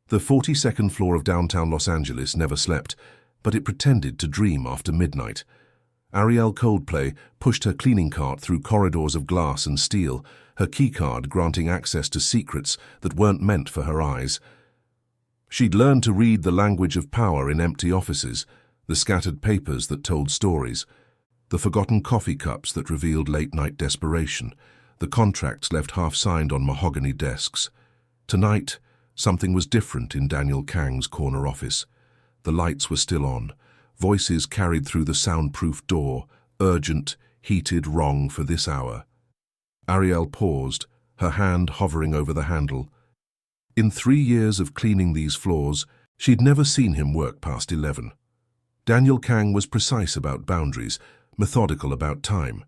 The 42nd floor of downtown Los Angeles never slept, but it pretended to dream after midnight. Arielle Coldplay pushed her cleaning cart through corridors of glass and steel, her keycard granting access to secrets that weren't meant for her eyes. She'd learned to read the language of power in empty offices, the scattered papers that told stories, the forgotten coffee cups that revealed late-night desperation, the contracts left half-signed on mahogany desks. Tonight, something was different in Daniel Kang's corner office. The lights were still on. Voices carried through the soundproof door, urgent, heated, wrong for this hour. Arielle paused, her hand hovering over the handle. In 3 years of cleaning these floors, she'd never seen him work past 11. Daniel Kang was precise about boundaries, methodical about time.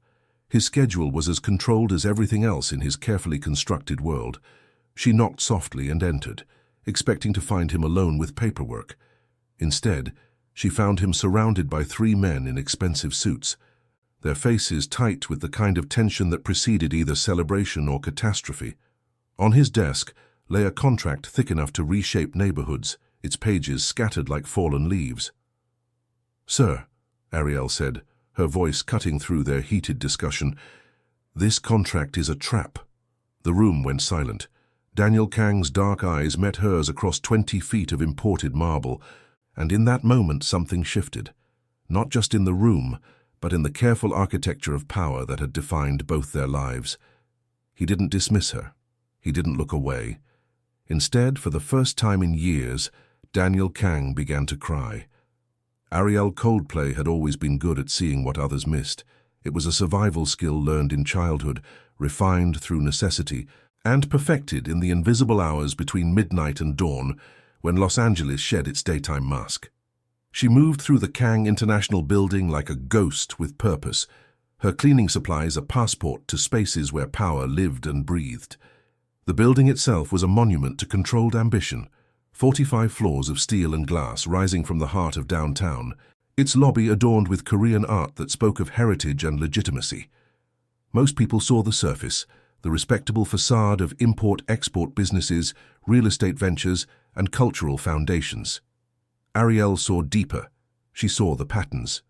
His schedule was as controlled as everything else in his carefully constructed world. She knocked softly and entered, expecting to find him alone with paperwork. Instead, she found him surrounded by 3 men in expensive suits, their faces tight with the kind of tension that preceded either celebration or catastrophe. On his desk lay a contract thick enough to reshape neighborhoods, its pages scattered like fallen leaves. "Sir," Arielle said, her voice cutting through their heated discussion, "this contract is a trap." The room went silent. Daniel Kang's dark eyes met hers across 20 feet of imported marble, and in that moment something shifted, not just in the room, but in the careful architecture of power that had defined both their lives. He didn't dismiss her. He didn't look away. Instead, for the first time in years, Daniel Kang began to cry. Arielle Coldplay had always been good at seeing what others missed. It was a survival skill learned in childhood, refined through necessity, and perfected in the invisible hours between midnight and dawn when Los Angeles shed its daytime mask. She moved through the Kang International building like a ghost with purpose, her cleaning supplies a passport to spaces where power lived and breathed. The building itself was a monument to controlled ambition, 45 floors of steel and glass rising from the heart of downtown, its lobby adorned with Korean art that spoke of heritage and legitimacy. Most people saw the surface, the respectable facade of import-export businesses, real estate ventures, and cultural foundations. Arielle saw deeper. She saw the patterns.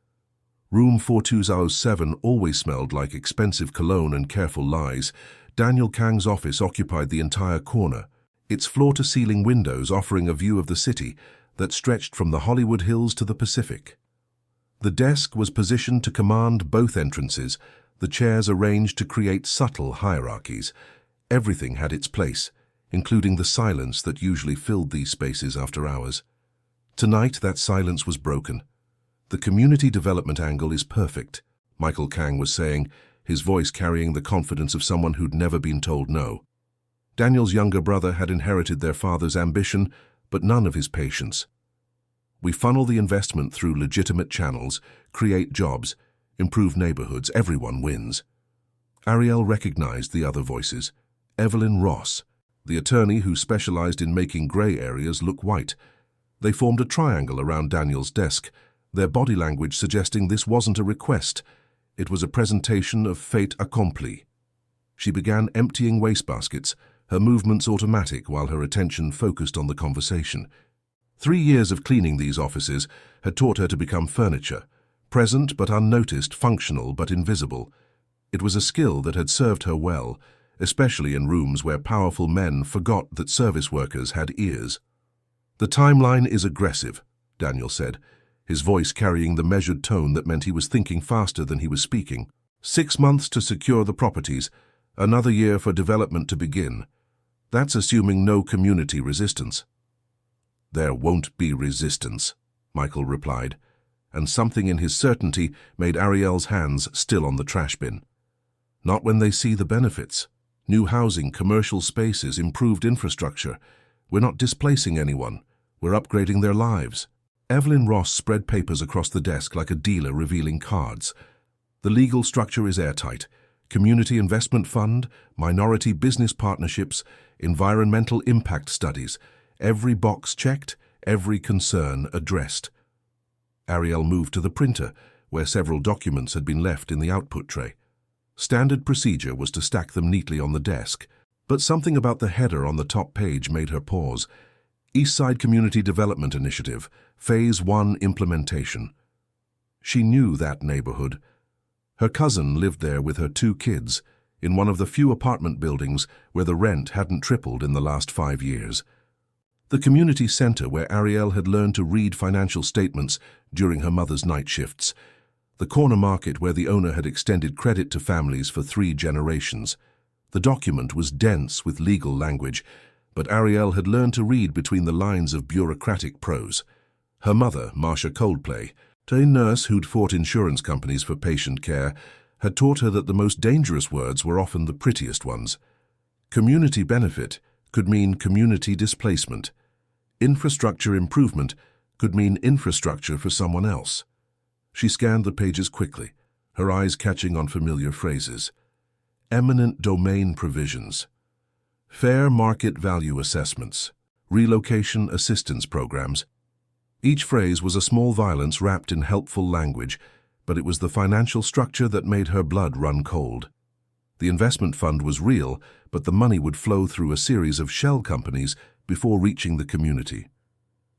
Room 4207 always smelled like expensive cologne and careful lies. Daniel Kang's office occupied the entire corner, its floor-to-ceiling windows offering a view of the city that stretched from the Hollywood Hills to the Pacific. The desk was positioned to command both entrances, the chairs arranged to create subtle hierarchies. Everything had its place, including the silence that usually filled these spaces after hours. Tonight, that silence was broken. "The community development angle is perfect," Michael Kang was saying, his voice carrying the confidence of someone who'd never been told no. Daniel's younger brother had inherited their father's ambition, but none of his patience. "We funnel the investment through legitimate channels, create jobs, improve neighborhoods, everyone wins." Arielle recognized the other voices. Evelyn Ross, the attorney who specialized in making gray areas look white. They formed a triangle around Daniel's desk, their body language suggesting this wasn't a request. It was a presentation of fait accompli. She began emptying wastebaskets, her movements automatic while her attention focused on the conversation. 3 years of cleaning these offices had taught her to become furniture, present but unnoticed, functional but invisible. It was a skill that had served her well, especially in rooms where powerful men forgot that service workers had ears. "The timeline is aggressive," Daniel said, his voice carrying the measured tone that meant he was thinking faster than he was speaking. 6 months to secure the properties, another year for development to begin. That's assuming no community resistance." "There won't be resistance," Michael replied, and something in his certainty made Arielle's hands still on the trash bin. "Not when they see the benefits. New housing, commercial spaces, improved infrastructure. We're not displacing anyone. We're upgrading their lives." Evelyn Ross spread papers across the desk like a dealer revealing cards. "The legal structure is airtight. Community investment fund, minority business partnerships, environmental impact studies. Every box checked, every concern addressed." Arielle moved to the printer, where several documents had been left in the output tray. Standard procedure was to stack them neatly on the desk, but something about the header on the top page made her pause. Eastside Community Development Initiative, Phase 1 implementation. She knew that neighborhood. Her cousin lived there with her 2 kids, in one of the few apartment buildings where the rent hadn't tripled in the last 5 years. The community center where Ariel had learned to read financial statements during her mother's night shifts. The corner market where the owner had extended credit to families for 3 generations. The document was dense with legal language, but Ariel had learned to read between the lines of bureaucratic prose. Her mother, Marcia Coldplay, a nurse who'd fought insurance companies for patient care, had taught her that the most dangerous words were often the prettiest ones. Community benefit could mean community displacement. Infrastructure improvement could mean infrastructure for someone else. She scanned the pages quickly, her eyes catching on familiar phrases. Eminent domain provisions. Fair market value assessments. Relocation assistance programs. Each phrase was a small violence wrapped in helpful language, but it was the financial structure that made her blood run cold. The investment fund was real, but the money would flow through a series of shell companies before reaching the community.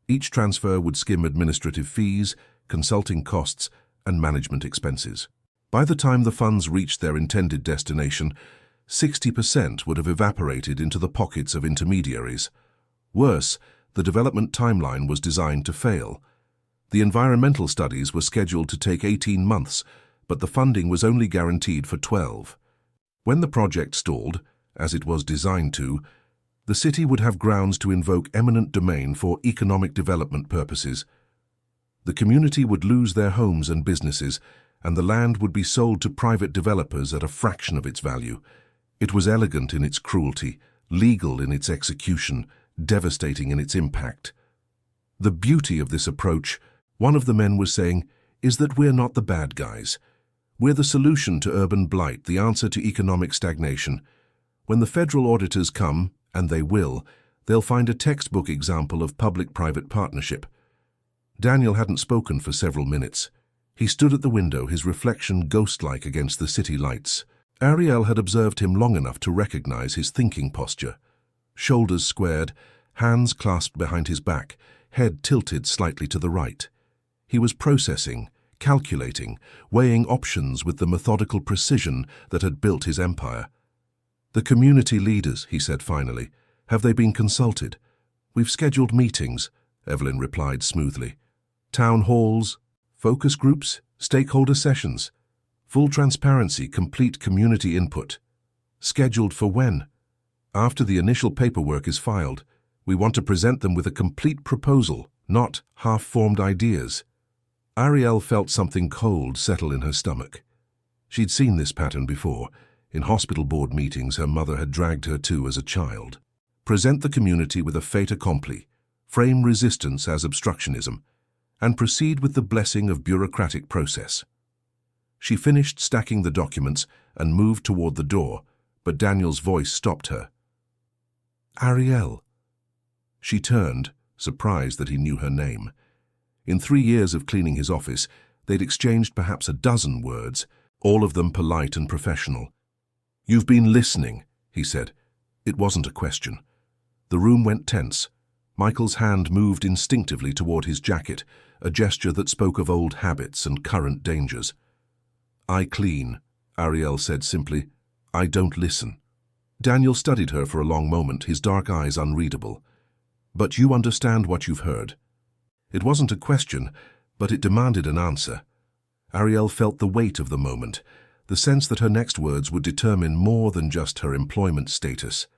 Each transfer would skim administrative fees, consulting costs, and management expenses. By the time the funds reached their intended destination, 60% would have evaporated into the pockets of intermediaries. Worse, the development timeline was designed to fail. The environmental studies were scheduled to take 18 months, but the funding was only guaranteed for 12. When the project stalled, as it was designed to, the city would have grounds to invoke eminent domain for economic development purposes. The community would lose their homes and businesses, and the land would be sold to private developers at a fraction of its value. It was elegant in its cruelty, legal in its execution, devastating in its impact. The beauty of this approach, one of the men was saying, is that we're not the bad guys. We're the solution to urban blight, the answer to economic stagnation. When the federal auditors come, and they will, they'll find a textbook example of public-private partnership. Daniel hadn't spoken for several minutes. He stood at the window, his reflection ghost-like against the city lights. Ariel had observed him long enough to recognize his thinking posture. Shoulders squared, hands clasped behind his back, head tilted slightly to the right. He was processing, calculating, weighing options with the methodical precision that had built his empire. "The community leaders," he said finally. "Have they been consulted?" "We've scheduled meetings," Evelyn replied smoothly. "Town halls, focus groups, stakeholder sessions. Full transparency, complete community input." "Scheduled for when?" "After the initial paperwork is filed. We want to present them with a complete proposal, not half-formed ideas." Ariel felt something cold settle in her stomach. She'd seen this pattern before. In hospital board meetings her mother had dragged her to as a child. Present the community with a fait accompli, frame resistance as obstructionism, and proceed with the blessing of bureaucratic process. She finished stacking the documents and moved toward the door, but Daniel's voice stopped her. "Ariel." She turned, surprised that he knew her name. In 3 years of cleaning his office, they'd exchanged perhaps a dozen words, all of them polite and professional. "You've been listening," he said. It wasn't a question. The room went tense. Michael's hand moved instinctively toward his jacket, a gesture that spoke of old habits and current dangers. "I clean," Ariel said simply. "I don't listen." Daniel studied her for a long moment, his dark eyes unreadable. "But you understand what you've heard." It wasn't a question, but it demanded an answer. Ariel felt the weight of the moment, the sense that her next words would determine more than just her employment status.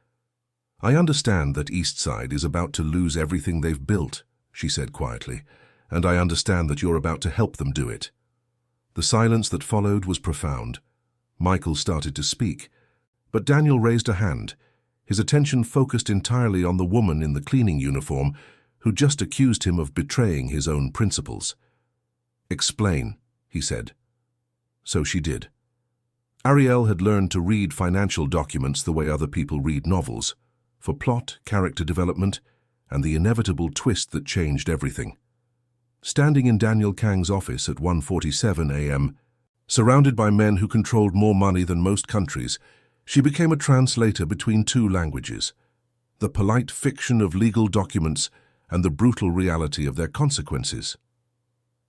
"I understand that Eastside is about to lose everything they've built," she said quietly, "and I understand that you're about to help them do it." The silence that followed was profound. Michael started to speak, but Daniel raised a hand, his attention focused entirely on the woman in the cleaning uniform who just accused him of betraying his own principles. "Explain," he said. So she did. Ariel had learned to read financial documents the way other people read novels, for plot, character development, and the inevitable twist that changed everything. Standing in Daniel Kang's office at 1:47 a.m., surrounded by men who controlled more money than most countries, she became a translator between 2 languages, the polite fiction of legal documents and the brutal reality of their consequences.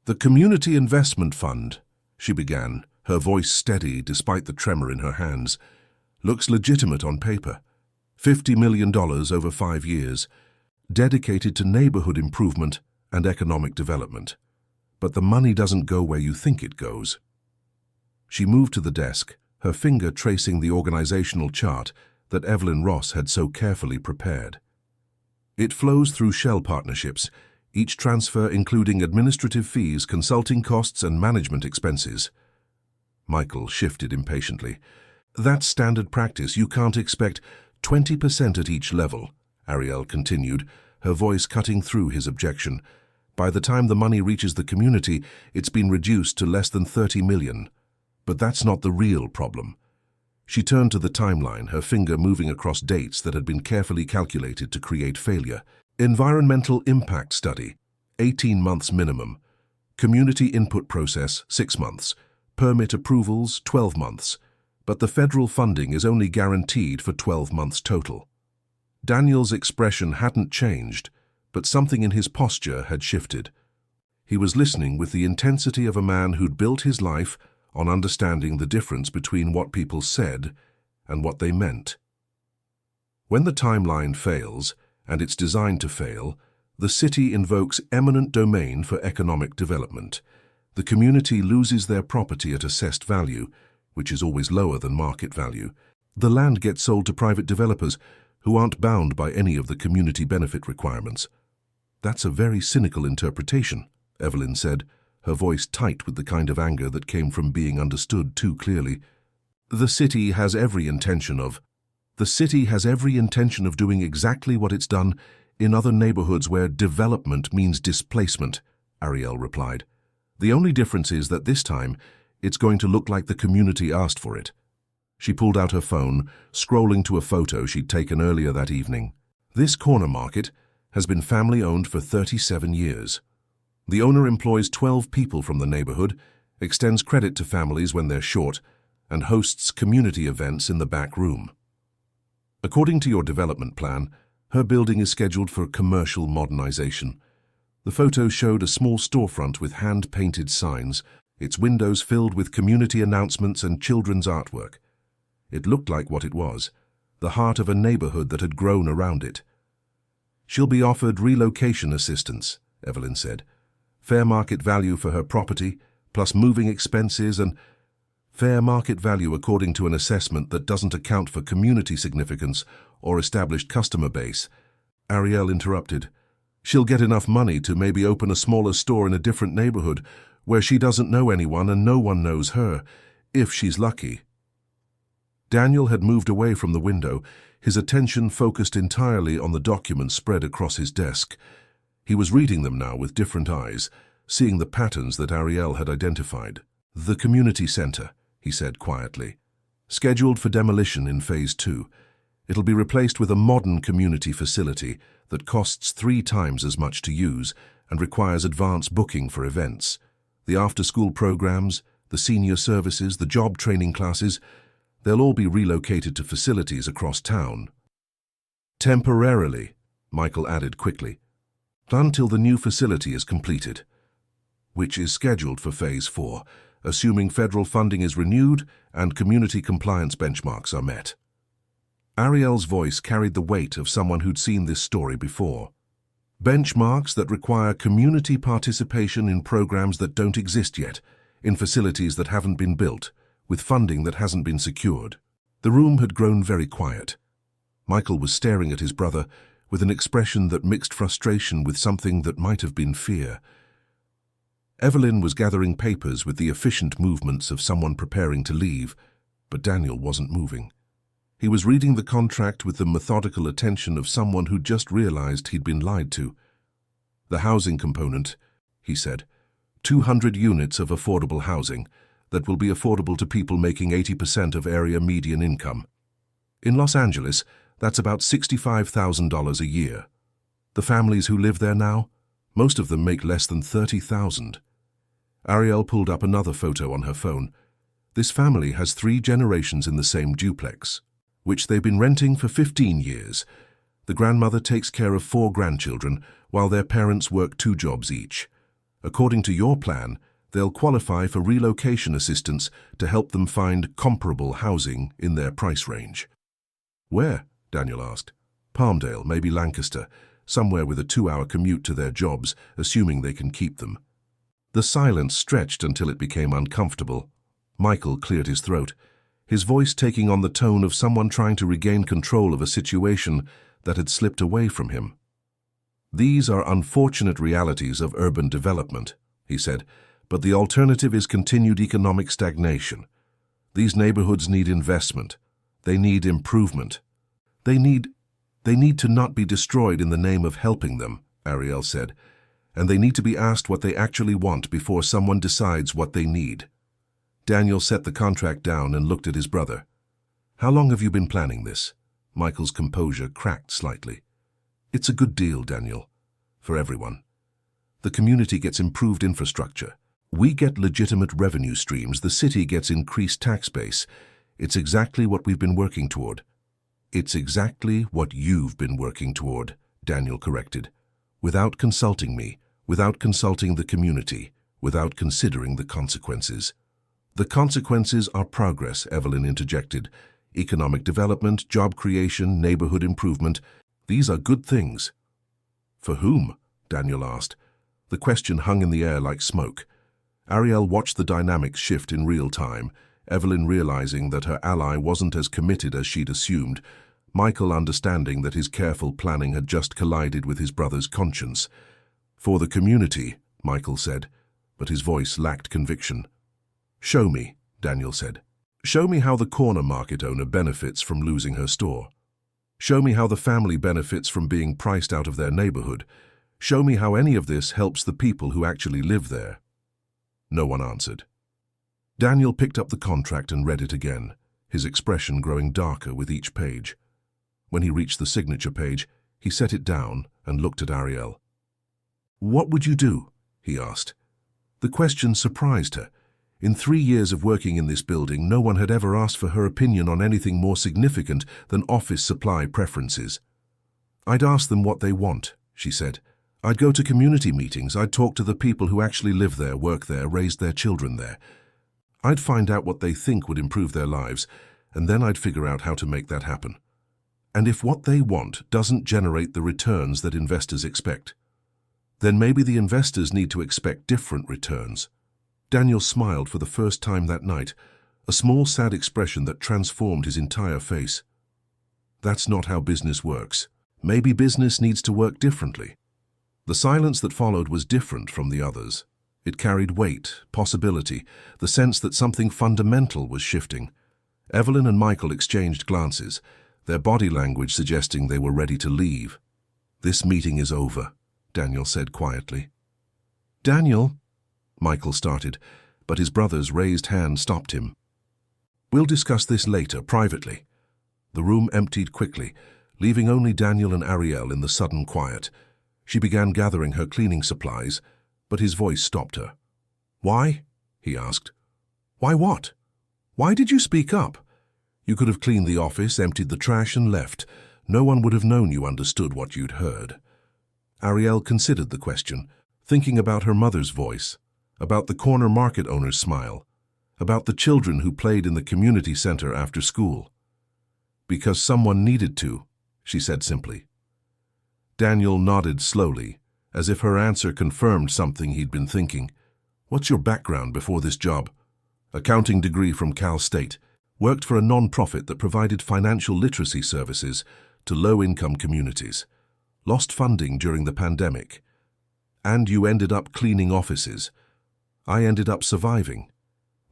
"The Community Investment Fund," she began, her voice steady despite the tremor in her hands, "looks legitimate on paper. $50 million over 5 years, dedicated to neighborhood improvement and economic development. But the money doesn't go where you think it goes." She moved to the desk, her finger tracing the organizational chart that Evelyn Ross had so carefully prepared. "It flows through shell partnerships, each transfer including administrative fees, consulting costs, and management expenses." Michael shifted impatiently. "That's standard practice. You can't expect 20% at each level," Ariel continued, her voice cutting through his objection. "By the time the money reaches the community, it's been reduced to less than 30 million. But that's not the real problem." She turned to the timeline, her finger moving across dates that had been carefully calculated to create failure. "Environmental impact study, 18 months minimum. Community input process, 6 months. Permit approvals, 12 months. But the federal funding is only guaranteed for 12 months total." Daniel's expression hadn't changed, but something in his posture had shifted. He was listening with the intensity of a man who'd built his life on understanding the difference between what people said and what they meant. When the timeline fails, and it's designed to fail, the city invokes eminent domain for economic development. The community loses their property at assessed value, which is always lower than market value. The land gets sold to private developers who aren't bound by any of the community benefit requirements. "That's a very cynical interpretation," Evelyn said, her voice tight with the kind of anger that came from being understood too clearly. The city has every intention of doing exactly what it's done in other neighborhoods where development means displacement," Ariel replied. "The only difference is that this time it's going to look like the community asked for it." She pulled out her phone, scrolling to a photo she'd taken earlier that evening. "This corner market has been family-owned for 37 years. The owner employs 12 people from the neighborhood, extends credit to families when they're short, and hosts community events in the back room. According to your development plan, her building is scheduled for commercial modernization." The photo showed a small storefront with hand-painted signs, its windows filled with community announcements and children's artwork. It looked like what it was, the heart of a neighborhood that had grown around it. "She'll be offered relocation assistance," Evelyn said. "Fair market value for her property, plus moving expenses and—" "Fair market value according to an assessment that doesn't account for community significance or established customer base," Ariel interrupted. "She'll get enough money to maybe open a smaller store in a different neighborhood where she doesn't know anyone and no one knows her, if she's lucky." Daniel had moved away from the window, his attention focused entirely on the documents spread across his desk. He was reading them now with different eyes, seeing the patterns that Ariel had identified. "The community center," he said quietly. "Scheduled for demolition in Phase 2. It'll be replaced with a modern community facility that costs 3 times as much to use and requires advance booking for events. The after-school programs, the senior services, the job training classes, they'll all be relocated to facilities across town." "Temporarily," Michael added quickly, "until the new facility is completed, which is scheduled for Phase 4, assuming federal funding is renewed and community compliance benchmarks are met." Ariel's voice carried the weight of someone who'd seen this story before. "Benchmarks that require community participation in programs that don't exist yet, in facilities that haven't been built, with funding that hasn't been secured." The room had grown very quiet. Michael was staring at his brother with an expression that mixed frustration with something that might have been fear. Evelyn was gathering papers with the efficient movements of someone preparing to leave, but Daniel wasn't moving. He was reading the contract with the methodical attention of someone who'd just realized he'd been lied to. "The housing component," he said, 200 units of affordable housing that will be affordable to people making 80% of area median income. In Los Angeles, that's about $65,000 a year. The families who live there now, most of them make less than $30,000. Ariel pulled up another photo on her phone. This family has 3 generations in the same duplex, which they've been renting for 15 years. The grandmother takes care of 4 grandchildren, while their parents work 2 jobs each. According to your plan, they'll qualify for relocation assistance to help them find comparable housing in their price range. Where? Daniel asked. Palmdale, maybe Lancaster, somewhere with a 2-hour commute to their jobs, assuming they can keep them. The silence stretched until it became uncomfortable. Michael cleared his throat, his voice taking on the tone of someone trying to regain control of a situation that had slipped away from him. These are unfortunate realities of urban development, he said, but the alternative is continued economic stagnation. These neighborhoods need investment. They need improvement. They need to not be destroyed in the name of helping them, Ariel said, and they need to be asked what they actually want before someone decides what they need. Daniel set the contract down and looked at his brother. How long have you been planning this? Michael's composure cracked slightly. It's a good deal, Daniel, for everyone. The community gets improved infrastructure. We get legitimate revenue streams. The city gets increased tax base. It's exactly what we've been working toward. It's exactly what you've been working toward, Daniel corrected. Without consulting me, without consulting the community, without considering the consequences. The consequences are progress, Evelyn interjected. Economic development, job creation, neighborhood improvement. These are good things. For whom? Daniel asked. The question hung in the air like smoke. Ariel watched the dynamics shift in real time, Evelyn realizing that her ally wasn't as committed as she'd assumed, Michael understanding that his careful planning had just collided with his brother's conscience. For the community, Michael said, but his voice lacked conviction. Show me, Daniel said. Show me how the corner market owner benefits from losing her store. Show me how the family benefits from being priced out of their neighborhood. Show me how any of this helps the people who actually live there. No one answered. Daniel picked up the contract and read it again, his expression growing darker with each page. When he reached the signature page, he set it down and looked at Ariel. What would you do? He asked. The question surprised her. In 3 years of working in this building, no one had ever asked for her opinion on anything more significant than office supply preferences. I'd ask them what they want, she said. I'd go to community meetings. I'd talk to the people who actually live there, work there, raise their children there. I'd find out what they think would improve their lives, and then I'd figure out how to make that happen. And if what they want doesn't generate the returns that investors expect, then maybe the investors need to expect different returns. Daniel smiled for the first time that night, a small sad expression that transformed his entire face. That's not how business works. Maybe business needs to work differently. The silence that followed was different from the others. It carried weight, possibility, the sense that something fundamental was shifting. Evelyn and Michael exchanged glances, their body language suggesting they were ready to leave. This meeting is over, Daniel said quietly. Daniel, Michael started, but his brother's raised hand stopped him. We'll discuss this later, privately. The room emptied quickly, leaving only Daniel and Ariel in the sudden quiet. She began gathering her cleaning supplies, but his voice stopped her. Why? He asked. Why what? Why did you speak up? You could have cleaned the office, emptied the trash, and left. No one would have known you understood what you'd heard. Ariel considered the question, thinking about her mother's voice, about the corner market owner's smile, about the children who played in the community center after school. Because someone needed to, she said simply. Daniel nodded slowly, as if her answer confirmed something he'd been thinking. What's your background before this job? Accounting degree from Cal State. Worked for a non-profit that provided financial literacy services to low-income communities. Lost funding during the pandemic. And you ended up cleaning offices. I ended up surviving.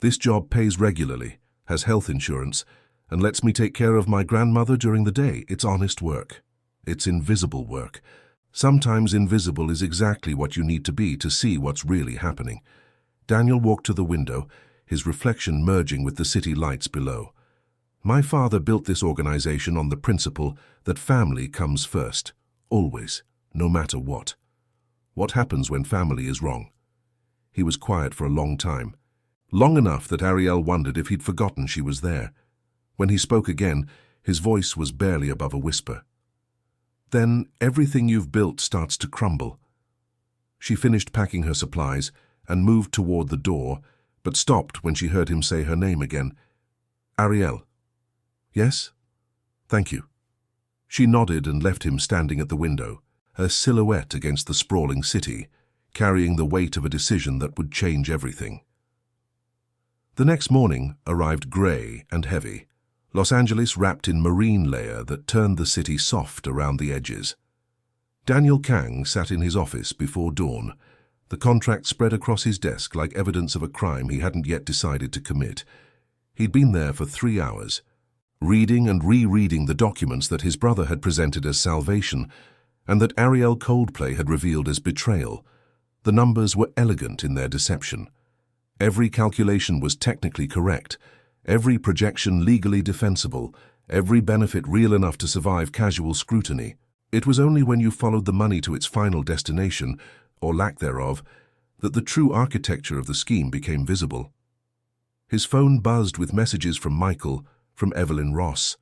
This job pays regularly, has health insurance, and lets me take care of my grandmother during the day. It's honest work. It's invisible work. Sometimes invisible is exactly what you need to be to see what's really happening. Daniel walked to the window, his reflection merging with the city lights below. My father built this organization on the principle that family comes first, always, no matter what. What happens when family is wrong? He was quiet for a long time, long enough that Ariel wondered if he'd forgotten she was there. When he spoke again, his voice was barely above a whisper. Then everything you've built starts to crumble. She finished packing her supplies and moved toward the door, but stopped when she heard him say her name again. Ariel. Yes? Thank you. She nodded and left him standing at the window, her silhouette against the sprawling city, carrying the weight of a decision that would change everything. The next morning arrived grey and heavy, Los Angeles wrapped in marine layer that turned the city soft around the edges. Daniel Kang sat in his office before dawn, the contract spread across his desk like evidence of a crime he hadn't yet decided to commit. He'd been there for 3 hours, reading and rereading the documents that his brother had presented as salvation and that Ariel Coldplay had revealed as betrayal. The numbers were elegant in their deception. Every calculation was technically correct, every projection legally defensible, every benefit real enough to survive casual scrutiny. It was only when you followed the money to its final destination, or lack thereof, that the true architecture of the scheme became visible. His phone buzzed with messages from Michael, from Evelyn Ross.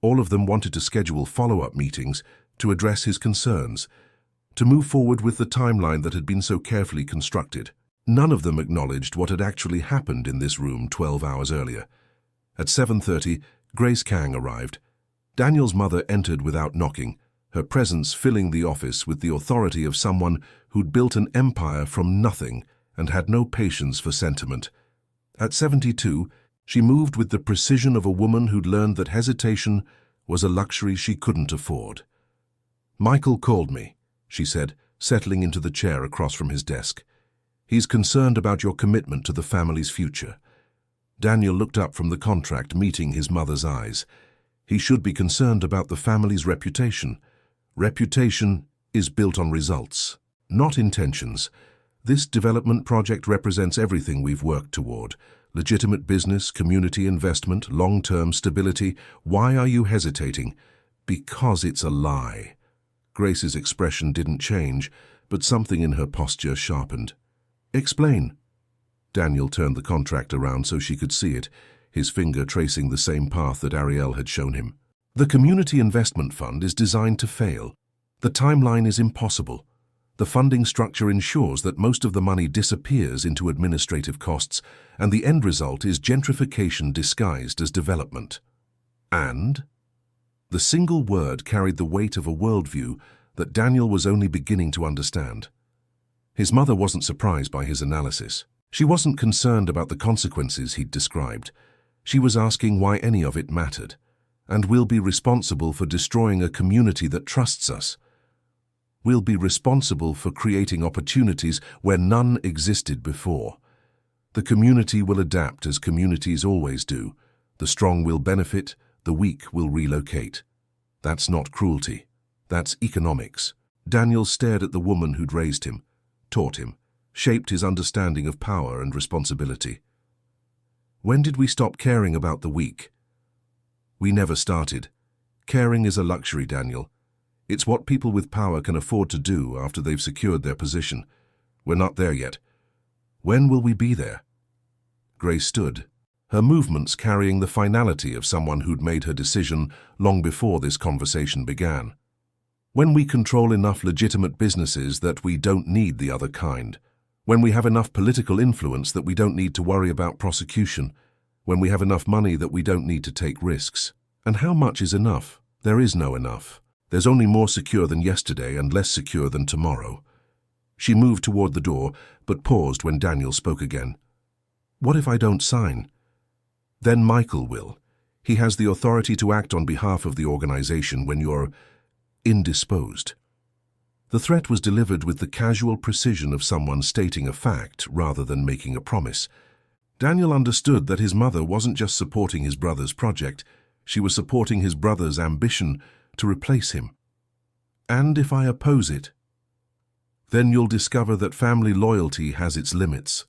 All of them wanted to schedule follow-up meetings to address his concerns, to move forward with the timeline that had been so carefully constructed. None of them acknowledged what had actually happened in this room 12 hours earlier. At 7:30, Grace Kang arrived. Daniel's mother entered without knocking, her presence filling the office with the authority of someone who'd built an empire from nothing and had no patience for sentiment. At 72, she moved with the precision of a woman who'd learned that hesitation was a luxury she couldn't afford. "Michael called me," she said, settling into the chair across from his desk. "He's concerned about your commitment to the family's future." Daniel looked up from the contract, meeting his mother's eyes. He should be concerned about the family's reputation. Reputation is built on results, not intentions. This development project represents everything we've worked toward. Legitimate business, community investment, long-term stability. Why are you hesitating? Because it's a lie. Grace's expression didn't change, but something in her posture sharpened. "Explain." Daniel turned the contract around so she could see it, his finger tracing the same path that Ariel had shown him. "The Community Investment Fund is designed to fail. The timeline is impossible. The funding structure ensures that most of the money disappears into administrative costs, and the end result is gentrification disguised as development." And? The single word carried the weight of a worldview that Daniel was only beginning to understand. His mother wasn't surprised by his analysis. She wasn't concerned about the consequences he'd described. She was asking why any of it mattered. "And we'll be responsible for destroying a community that trusts us. We'll be responsible for creating opportunities where none existed before. The community will adapt as communities always do. The strong will benefit, the weak will relocate. That's not cruelty. That's economics." Daniel stared at the woman who'd raised him, taught him, shaped his understanding of power and responsibility. "When did we stop caring about the weak?" "We never started. Caring is a luxury, Daniel. It's what people with power can afford to do after they've secured their position. We're not there yet. When will we be there?" Grace stood, her movements carrying the finality of someone who'd made her decision long before this conversation began. "When we control enough legitimate businesses that we don't need the other kind. When we have enough political influence that we don't need to worry about prosecution. When we have enough money that we don't need to take risks." And how much is enough? There is no enough. There's only more secure than yesterday and less secure than tomorrow. She moved toward the door, but paused when Daniel spoke again. "What if I don't sign?" "Then Michael will. He has the authority to act on behalf of the organization when you're indisposed." The threat was delivered with the casual precision of someone stating a fact rather than making a promise. Daniel understood that his mother wasn't just supporting his brother's project, she was supporting his brother's ambition to replace him. "And if I oppose it?" "Then you'll discover that family loyalty has its limits."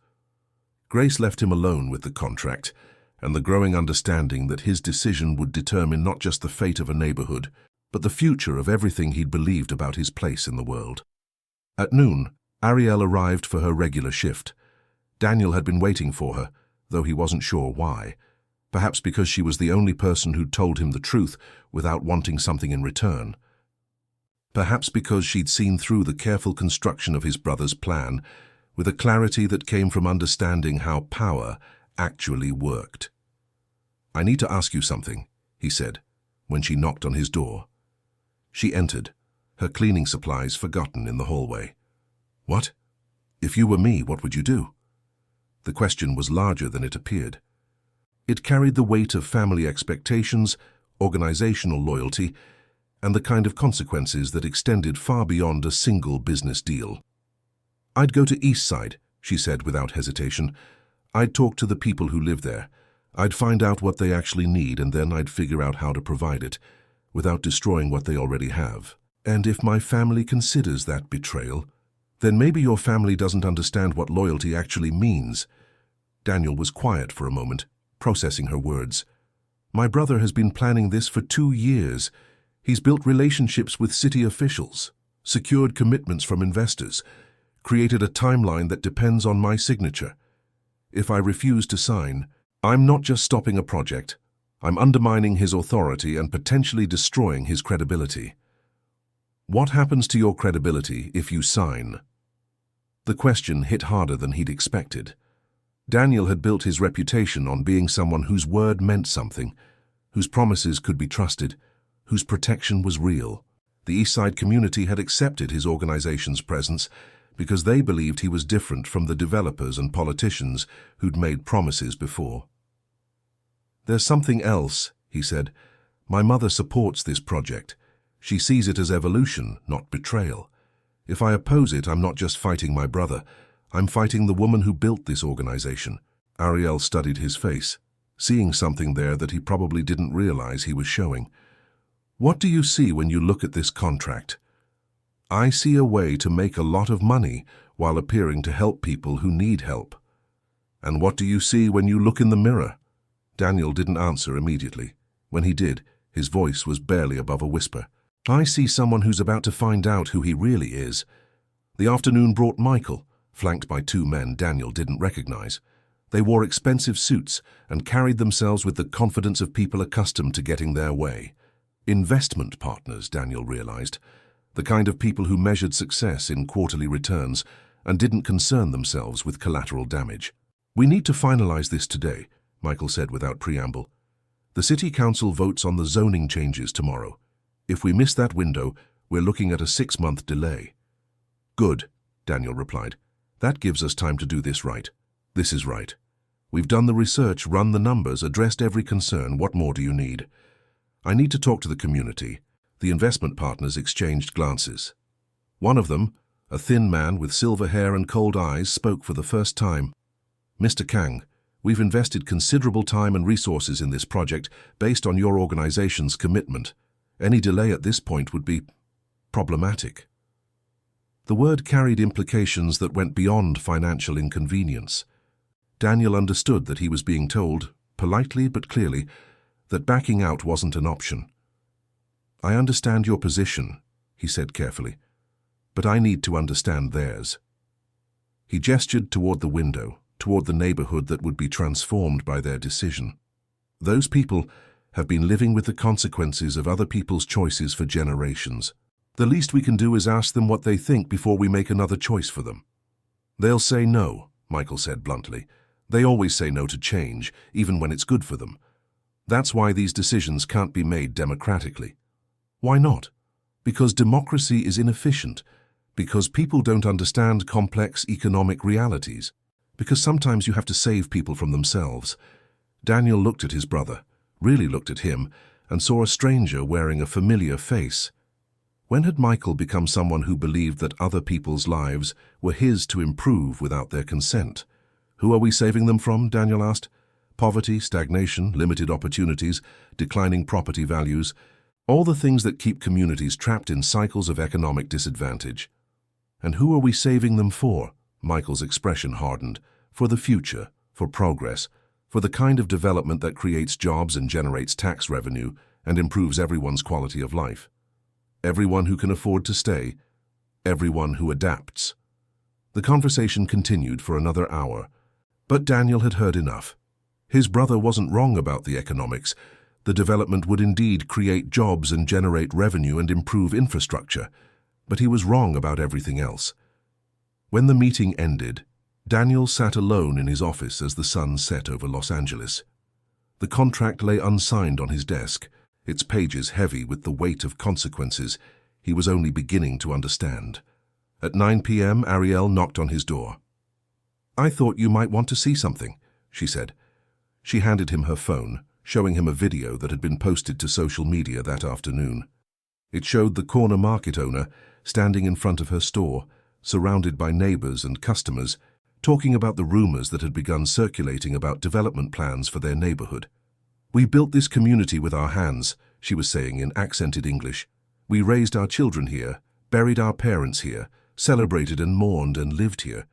Grace left him alone with the contract and the growing understanding that his decision would determine not just the fate of a neighborhood, but the future of everything he'd believed about his place in the world. At noon, Ariel arrived for her regular shift. Daniel had been waiting for her, though he wasn't sure why. Perhaps because she was the only person who'd told him the truth without wanting something in return. Perhaps because she'd seen through the careful construction of his brother's plan, with a clarity that came from understanding how power actually worked. "I need to ask you something," he said, when she knocked on his door. She entered, her cleaning supplies forgotten in the hallway. "What? If you were me, what would you do?" The question was larger than it appeared. It carried the weight of family expectations, organizational loyalty, and the kind of consequences that extended far beyond a single business deal. "I'd go to East Side," she said without hesitation. "I'd talk to the people who live there. I'd find out what they actually need, and then I'd figure out how to provide it, without destroying what they already have. And if my family considers that betrayal, then maybe your family doesn't understand what loyalty actually means." Daniel was quiet for a moment, processing her words. "My brother has been planning this for 2 years. He's built relationships with city officials, secured commitments from investors, created a timeline that depends on my signature. If I refuse to sign, I'm not just stopping a project, I'm undermining his authority and potentially destroying his credibility. What happens to your credibility if you sign?" The question hit harder than he'd expected. Daniel had built his reputation on being someone whose word meant something, whose promises could be trusted, whose protection was real. The Eastside community had accepted his organization's presence because they believed he was different from the developers and politicians who'd made promises before. "There's something else," he said. "My mother supports this project. She sees it as evolution, not betrayal. If I oppose it, I'm not just fighting my brother. I'm fighting the woman who built this organization." Ariel studied his face, seeing something there that he probably didn't realize he was showing. "What do you see when you look at this contract?" "I see a way to make a lot of money while appearing to help people who need help." "And what do you see when you look in the mirror?" Daniel didn't answer immediately. When he did, his voice was barely above a whisper. "I see someone who's about to find out who he really is." The afternoon brought Michael, flanked by 2 men Daniel didn't recognize. They wore expensive suits and carried themselves with the confidence of people accustomed to getting their way. Investment partners, Daniel realized, the kind of people who measured success in quarterly returns and didn't concern themselves with collateral damage. "We need to finalize this today," Michael said without preamble. "The city council votes on the zoning changes tomorrow. If we miss that window, we're looking at a 6-month delay." "Good," Daniel replied. "That gives us time to do this right." "This is right. We've done the research, run the numbers, addressed every concern. What more do you need?" "I need to talk to the community." The investment partners exchanged glances. One of them, a thin man with silver hair and cold eyes, spoke for the first time. "Mr. Kang, we've invested considerable time and resources in this project based on your organization's commitment. Any delay at this point would be problematic." The word carried implications that went beyond financial inconvenience. Daniel understood that he was being told, politely but clearly, that backing out wasn't an option. "I understand your position," he said carefully, "but I need to understand theirs." He gestured toward the window, toward the neighborhood that would be transformed by their decision. "Those people have been living with the consequences of other people's choices for generations. The least we can do is ask them what they think before we make another choice for them." "They'll say no," Michael said bluntly. "They always say no to change, even when it's good for them. That's why these decisions can't be made democratically." "Why not?" "Because democracy is inefficient. Because people don't understand complex economic realities. Because sometimes you have to save people from themselves." Daniel looked at his brother, really looked at him, and saw a stranger wearing a familiar face. When had Michael become someone who believed that other people's lives were his to improve without their consent? "Who are we saving them from?" Daniel asked. "Poverty, stagnation, limited opportunities, declining property values, all the things that keep communities trapped in cycles of economic disadvantage." "And who are we saving them for?" Michael's expression hardened. "For the future, for progress, for the kind of development that creates jobs and generates tax revenue and improves everyone's quality of life. Everyone who can afford to stay, everyone who adapts." The conversation continued for another hour, but Daniel had heard enough. His brother wasn't wrong about the economics. The development would indeed create jobs and generate revenue and improve infrastructure, but he was wrong about everything else. When the meeting ended, Daniel sat alone in his office as the sun set over Los Angeles. The contract lay unsigned on his desk, its pages heavy with the weight of consequences he was only beginning to understand. At 9 p.m., Ariel knocked on his door. "I thought you might want to see something," she said. She handed him her phone, showing him a video that had been posted to social media that afternoon. It showed the corner market owner standing in front of her store, surrounded by neighbors and customers, talking about the rumors that had begun circulating about development plans for their neighborhood. "We built this community with our hands," she was saying in accented English. "We raised our children here, buried our parents here, celebrated and mourned and lived here.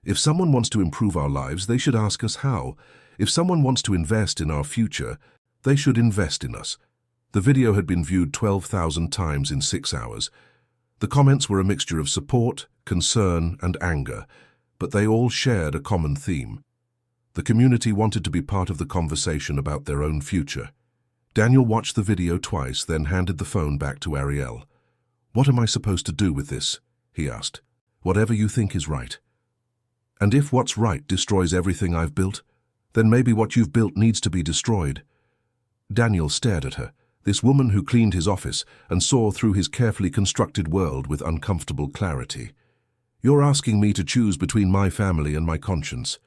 If someone wants to improve our lives, they should ask us how. If someone wants to invest in our future, they should invest in us." The video had been viewed 12,000 times in 6 hours. The comments were a mixture of support, concern, and anger, but they all shared a common theme. The community wanted to be part of the conversation about their own future. Daniel watched the video twice, then handed the phone back to Ariel. "What am I supposed to do with this?" he asked. "Whatever you think is right." "And if what's right destroys everything I've built, then maybe what you've built needs to be destroyed." Daniel stared at her, this woman who cleaned his office and saw through his carefully constructed world with uncomfortable clarity. "You're asking me to choose between my family and my conscience.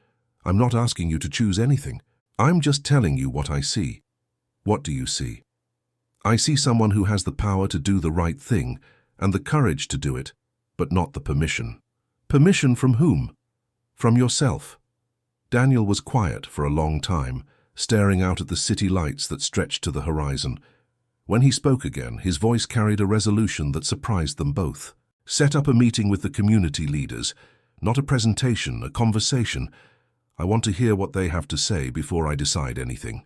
I'm not asking you to choose anything. I'm just telling you what I see." "What do you see?" "I see someone who has the power to do the right thing and the courage to do it, but not the permission." "Permission from whom?" "From yourself." Daniel was quiet for a long time, staring out at the city lights that stretched to the horizon. When he spoke again, his voice carried a resolution that surprised them both. "Set up a meeting with the community leaders. Not a presentation, a conversation. I want to hear what they have to say before I decide anything."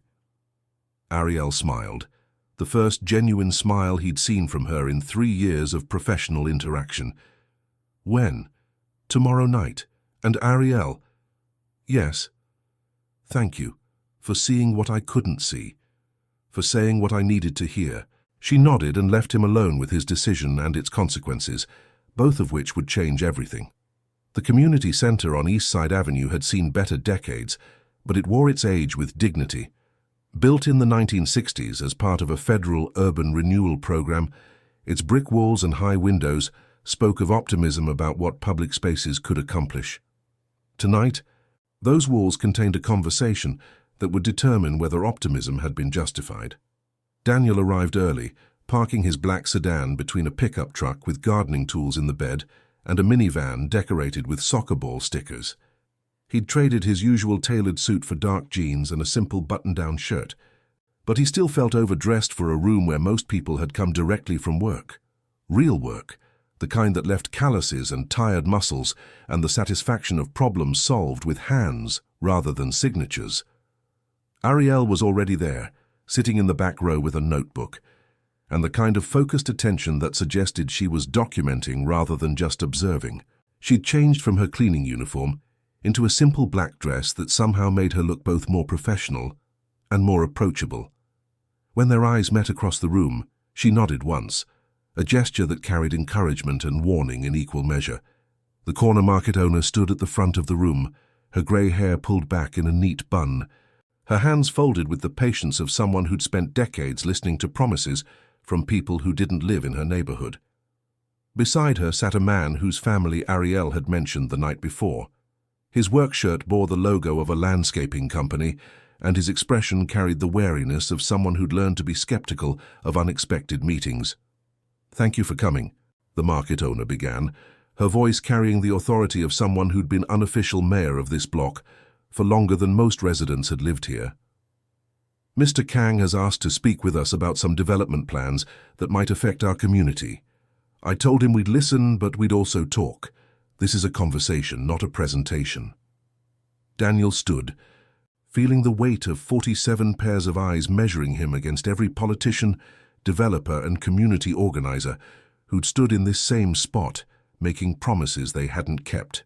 Ariel smiled, the first genuine smile he'd seen from her in 3 years of professional interaction. "When?" "Tomorrow night. And Ariel?" "Yes. Thank you for seeing what I couldn't see, for saying what I needed to hear." She nodded and left him alone with his decision and its consequences, both of which would change everything. The community center on East Side Avenue had seen better decades, but it wore its age with dignity. Built in the 1960s as part of a federal urban renewal program, its brick walls and high windows spoke of optimism about what public spaces could accomplish. Tonight, those walls contained a conversation that would determine whether optimism had been justified. Daniel arrived early, parking his black sedan between a pickup truck with gardening tools in the bed and a minivan decorated with soccer ball stickers. He'd traded his usual tailored suit for dark jeans and a simple button-down shirt, but he still felt overdressed for a room where most people had come directly from work. Real work, the kind that left calluses and tired muscles and the satisfaction of problems solved with hands rather than signatures. Ariel was already there, sitting in the back row with a notebook, and the kind of focused attention that suggested she was documenting rather than just observing. She'd changed from her cleaning uniform into a simple black dress that somehow made her look both more professional and more approachable. When their eyes met across the room, she nodded once, a gesture that carried encouragement and warning in equal measure. The corner market owner stood at the front of the room, her grey hair pulled back in a neat bun, her hands folded with the patience of someone who'd spent decades listening to promises from people who didn't live in her neighborhood. Beside her sat a man whose family Ariel had mentioned the night before. His work shirt bore the logo of a landscaping company, and his expression carried the wariness of someone who'd learned to be skeptical of unexpected meetings. "Thank you for coming," the market owner began, her voice carrying the authority of someone who'd been unofficial mayor of this block for longer than most residents had lived here. "Mr. Kang has asked to speak with us about some development plans that might affect our community. I told him we'd listen, but we'd also talk. This is a conversation, not a presentation." Daniel stood, feeling the weight of 47 pairs of eyes measuring him against every politician, developer, and community organizer who'd stood in this same spot, making promises they hadn't kept.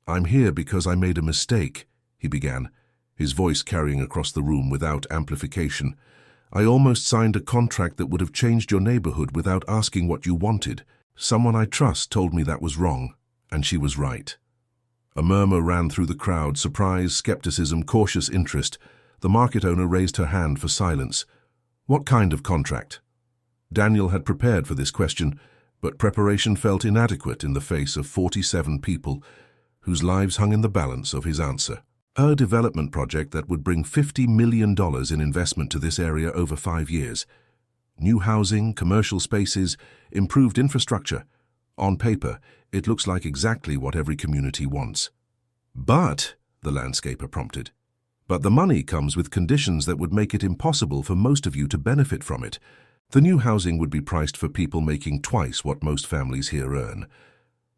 "I'm here because I made a mistake," he began, his voice carrying across the room without amplification. I almost signed a contract that would have changed your neighborhood without asking what you wanted. Someone I trust told me that was wrong, and she was right." A murmur ran through the crowd, surprise, skepticism, cautious interest. The market owner raised her hand for silence. "What kind of contract?" Daniel had prepared for this question, but preparation felt inadequate in the face of 47 people whose lives hung in the balance of his answer. "A development project that would bring $50 million in investment to this area over 5 years. New housing, commercial spaces, improved infrastructure. On paper, it looks like exactly what every community wants." "But," the landscaper prompted, "but the money comes with conditions that would make it impossible for most of you to benefit from it. The new housing would be priced for people making twice what most families here earn.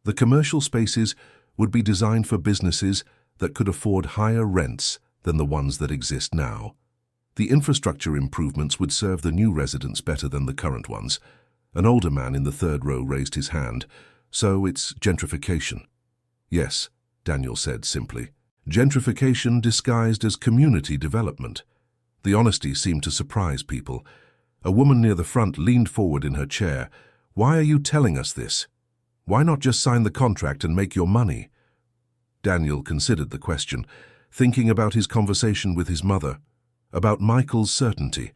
The commercial spaces would be designed for businesses that could afford higher rents than the ones that exist now. The infrastructure improvements would serve the new residents better than the current ones." An older man in the third row raised his hand. "So it's gentrification." "Yes," Daniel said simply. "Gentrification disguised as community development." The honesty seemed to surprise people. A woman near the front leaned forward in her chair. "Why are you telling us this? Why not just sign the contract and make your money?" Daniel considered the question, thinking about his conversation with his mother, about Michael's certainty,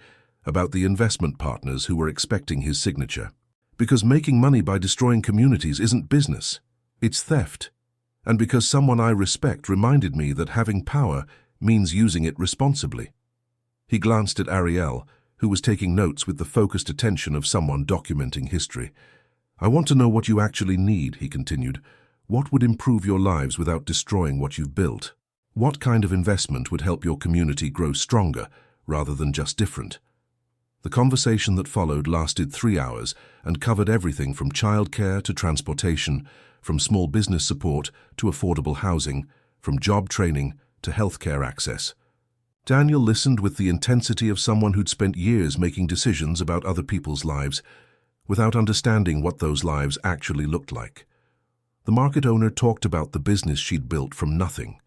about the investment partners who were expecting his signature. Because making money by destroying communities isn't business, it's theft. And because someone I respect reminded me that having power means using it responsibly. He glanced at Ariel, who was taking notes with the focused attention of someone documenting history. "I want to know what you actually need," he continued. "What would improve your lives without destroying what you've built? What kind of investment would help your community grow stronger rather than just different?" The conversation that followed lasted 3 hours and covered everything from childcare to transportation, from small business support to affordable housing, from job training to healthcare access. Daniel listened with the intensity of someone who'd spent years making decisions about other people's lives, without understanding what those lives actually looked like. The market owner talked about the business she'd built from nothing,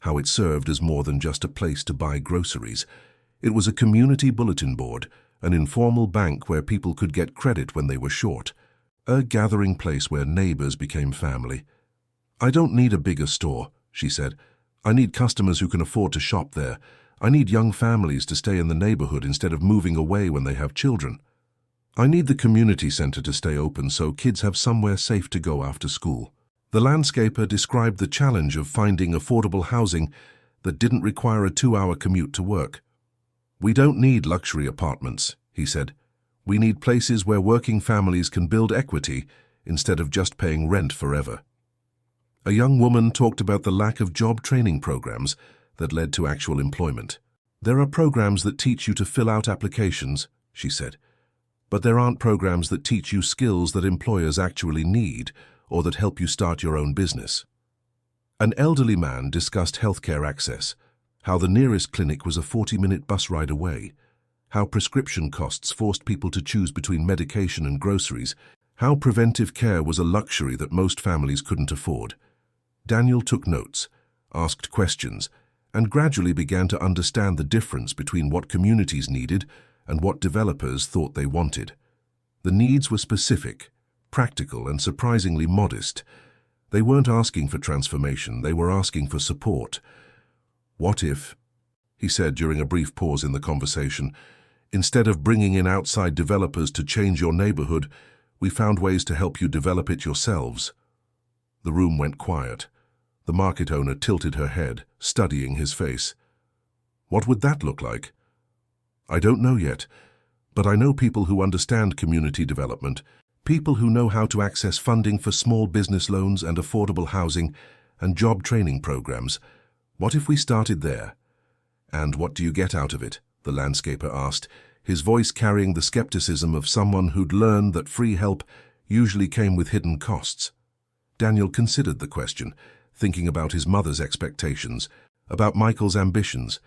how it served as more than just a place to buy groceries. It was a community bulletin board, an informal bank where people could get credit when they were short, a gathering place where neighbors became family. "I don't need a bigger store," she said. "I need customers who can afford to shop there. I need young families to stay in the neighborhood instead of moving away when they have children. I need the community center to stay open so kids have somewhere safe to go after school." The landscaper described the challenge of finding affordable housing that didn't require a 2-hour commute to work. "We don't need luxury apartments," he said. "We need places where working families can build equity instead of just paying rent forever." A young woman talked about the lack of job training programs that led to actual employment. "There are programs that teach you to fill out applications," she said, "but there aren't programs that teach you skills that employers actually need or that help you start your own business." An elderly man discussed healthcare access, how the nearest clinic was a 40-minute bus ride away, how prescription costs forced people to choose between medication and groceries, how preventive care was a luxury that most families couldn't afford. Daniel took notes, asked questions, and gradually began to understand the difference between what communities needed and what developers thought they wanted. The needs were specific, practical, and surprisingly modest. They weren't asking for transformation, they were asking for support. "What if," he said during a brief pause in the conversation, "instead of bringing in outside developers to change your neighborhood, we found ways to help you develop it yourselves?" The room went quiet. The market owner tilted her head, studying his face. "What would that look like?" "I don't know yet, but I know people who understand community development, people who know how to access funding for small business loans and affordable housing and job training programs. What if we started there?" "And what do you get out of it?" the landscaper asked, his voice carrying the skepticism of someone who'd learned that free help usually came with hidden costs. Daniel considered the question, thinking about his mother's expectations, about Michael's ambitions,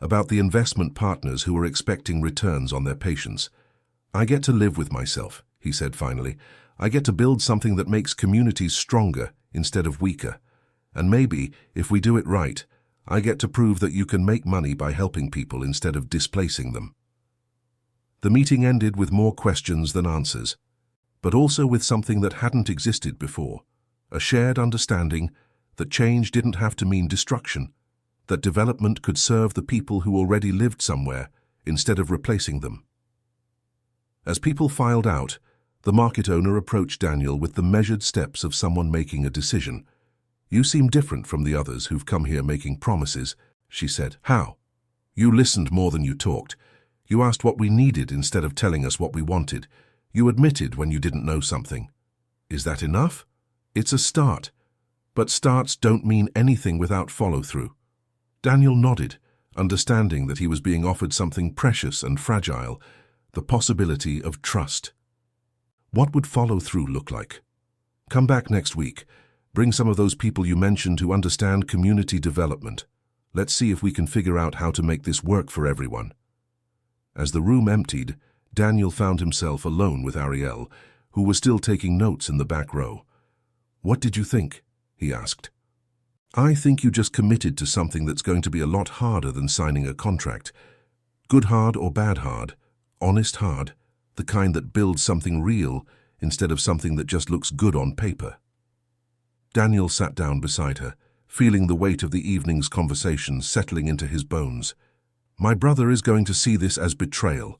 about the investment partners who were expecting returns on their patience. "I get to live with myself," he said finally. "I get to build something that makes communities stronger instead of weaker. And maybe, if we do it right, I get to prove that you can make money by helping people instead of displacing them." The meeting ended with more questions than answers, but also with something that hadn't existed before, a shared understanding that change didn't have to mean destruction, that development could serve the people who already lived somewhere instead of replacing them. As people filed out, the market owner approached Daniel with the measured steps of someone making a decision. "You seem different from the others who've come here making promises," she said. "How?" "You listened more than you talked. You asked what we needed instead of telling us what we wanted. You admitted when you didn't know something. Is that enough? It's a start. But starts don't mean anything without follow-through." Daniel nodded, understanding that he was being offered something precious and fragile, the possibility of trust. What would follow-through look like? "Come back next week. Bring some of those people you mentioned who understand community development. Let's see if we can figure out how to make this work for everyone." As the room emptied, Daniel found himself alone with Ariel, who was still taking notes in the back row. "What did you think?" he asked. "I think you just committed to something that's going to be a lot harder than signing a contract. Good hard or bad hard, honest hard, the kind that builds something real instead of something that just looks good on paper." Daniel sat down beside her, feeling the weight of the evening's conversation settling into his bones. "My brother is going to see this as betrayal.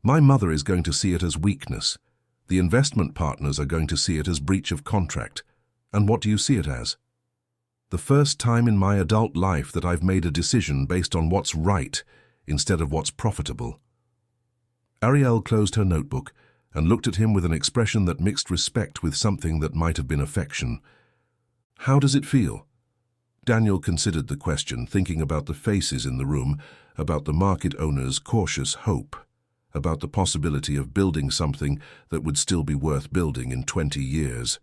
My mother is going to see it as weakness. The investment partners are going to see it as breach of contract. And what do you see it as?" "The first time in my adult life that I've made a decision based on what's right instead of what's profitable." Ariel closed her notebook and looked at him with an expression that mixed respect with something that might have been affection. "How does it feel?" Daniel considered the question, thinking about the faces in the room, about the market owner's cautious hope, about the possibility of building something that would still be worth building in 20 years.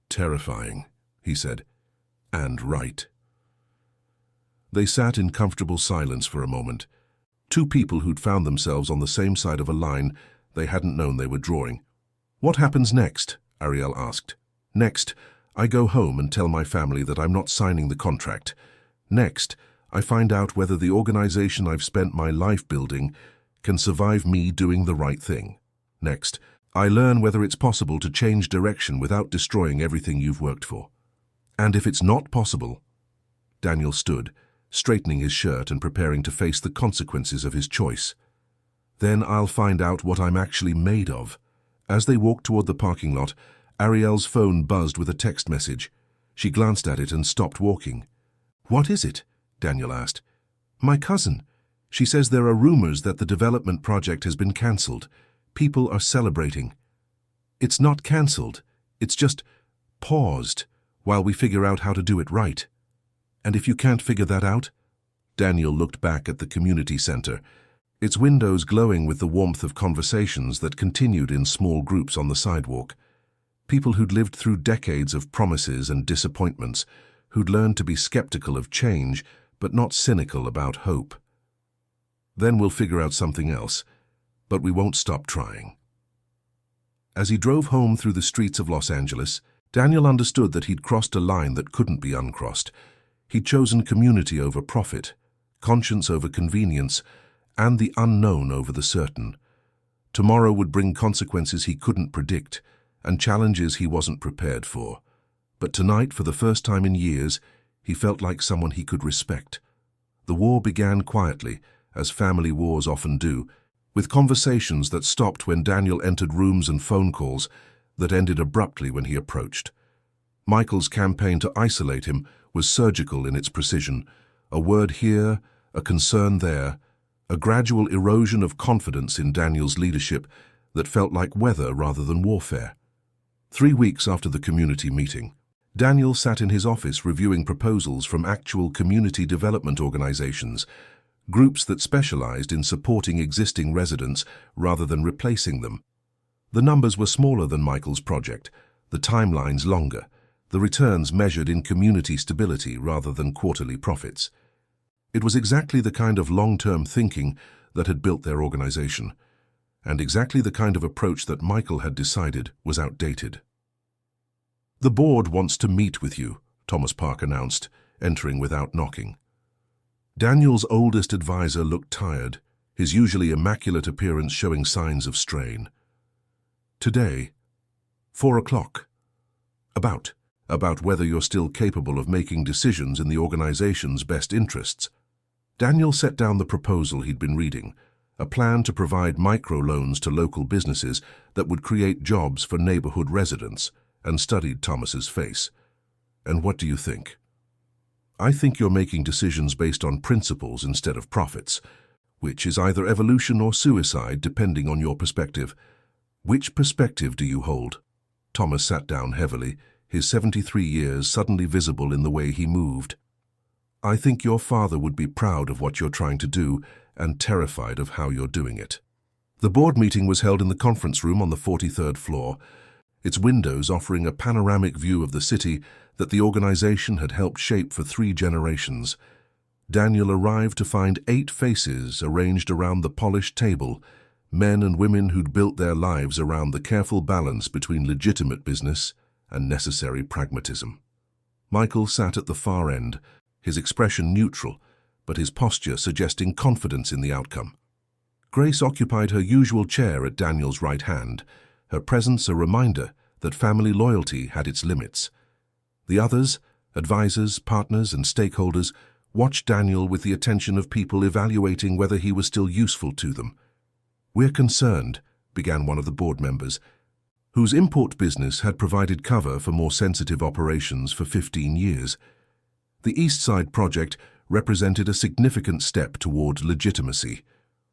"Terrifying," he said, "and right." They sat in comfortable silence for a moment. Two people who'd found themselves on the same side of a line they hadn't known they were drawing. "What happens next?" Ariel asked. "Next, I go home and tell my family that I'm not signing the contract. Next, I find out whether the organization I've spent my life building can survive me doing the right thing. Next, I learn whether it's possible to change direction without destroying everything you've worked for. And if it's not possible..." Daniel stood, straightening his shirt and preparing to face the consequences of his choice. "Then I'll find out what I'm actually made of." As they walked toward the parking lot, Ariel's phone buzzed with a text message. She glanced at it and stopped walking. "What is it?" Daniel asked. "My cousin. She says there are rumors that the development project has been cancelled. People are celebrating." "It's not cancelled. It's just paused while we figure out how to do it right." "And if you can't figure that out?" Daniel looked back at the community center, its windows glowing with the warmth of conversations that continued in small groups on the sidewalk. People who'd lived through decades of promises and disappointments, who'd learned to be skeptical of change, but not cynical about hope. "Then we'll figure out something else, but we won't stop trying." As he drove home through the streets of Los Angeles, Daniel understood that he'd crossed a line that couldn't be uncrossed. He'd chosen community over profit, conscience over convenience, and the unknown over the certain. Tomorrow would bring consequences he couldn't predict, and challenges he wasn't prepared for. But tonight, for the first time in years, he felt like someone he could respect. The war began quietly, as family wars often do, with conversations that stopped when Daniel entered rooms and phone calls that ended abruptly when he approached. Michael's campaign to isolate him was surgical in its precision, a word here, a concern there, a gradual erosion of confidence in Daniel's leadership that felt like weather rather than warfare. 3 weeks after the community meeting, Daniel sat in his office reviewing proposals from actual community development organizations, groups that specialized in supporting existing residents rather than replacing them. The numbers were smaller than Michael's project, the timelines longer, the returns measured in community stability rather than quarterly profits. It was exactly the kind of long-term thinking that had built their organization, and exactly the kind of approach that Michael had decided was outdated. "The board wants to meet with you," Thomas Park announced, entering without knocking. Daniel's oldest advisor looked tired. his usually immaculate appearance showing signs of strain. "Today, 4 o'clock. About whether you're still capable of making decisions in the organization's best interests." Daniel set down the proposal he'd been reading, a plan to provide microloans to local businesses that would create jobs for neighborhood residents, and studied Thomas's face. "And what do you think?" "I think you're making decisions based on principles instead of profits, which is either evolution or suicide depending on your perspective." "Which perspective do you hold?" Thomas sat down heavily, his 73 years suddenly visible in the way he moved. "I think your father would be proud of what you're trying to do and terrified of how you're doing it." The board meeting was held in the conference room on the 43rd floor, its windows offering a panoramic view of the city that the organization had helped shape for 3 generations. Daniel arrived to find 8 faces arranged around the polished table, men and women who'd built their lives around the careful balance between legitimate business and necessary pragmatism. Michael sat at the far end, his expression neutral, but his posture suggesting confidence in the outcome. Grace occupied her usual chair at Daniel's right hand, her presence a reminder that family loyalty had its limits. The others, advisors, partners, and stakeholders, watched Daniel with the attention of people evaluating whether he was still useful to them. "We're concerned," began one of the board members, whose import business had provided cover for more sensitive operations for 15 years. The East Side project represented a significant step toward legitimacy.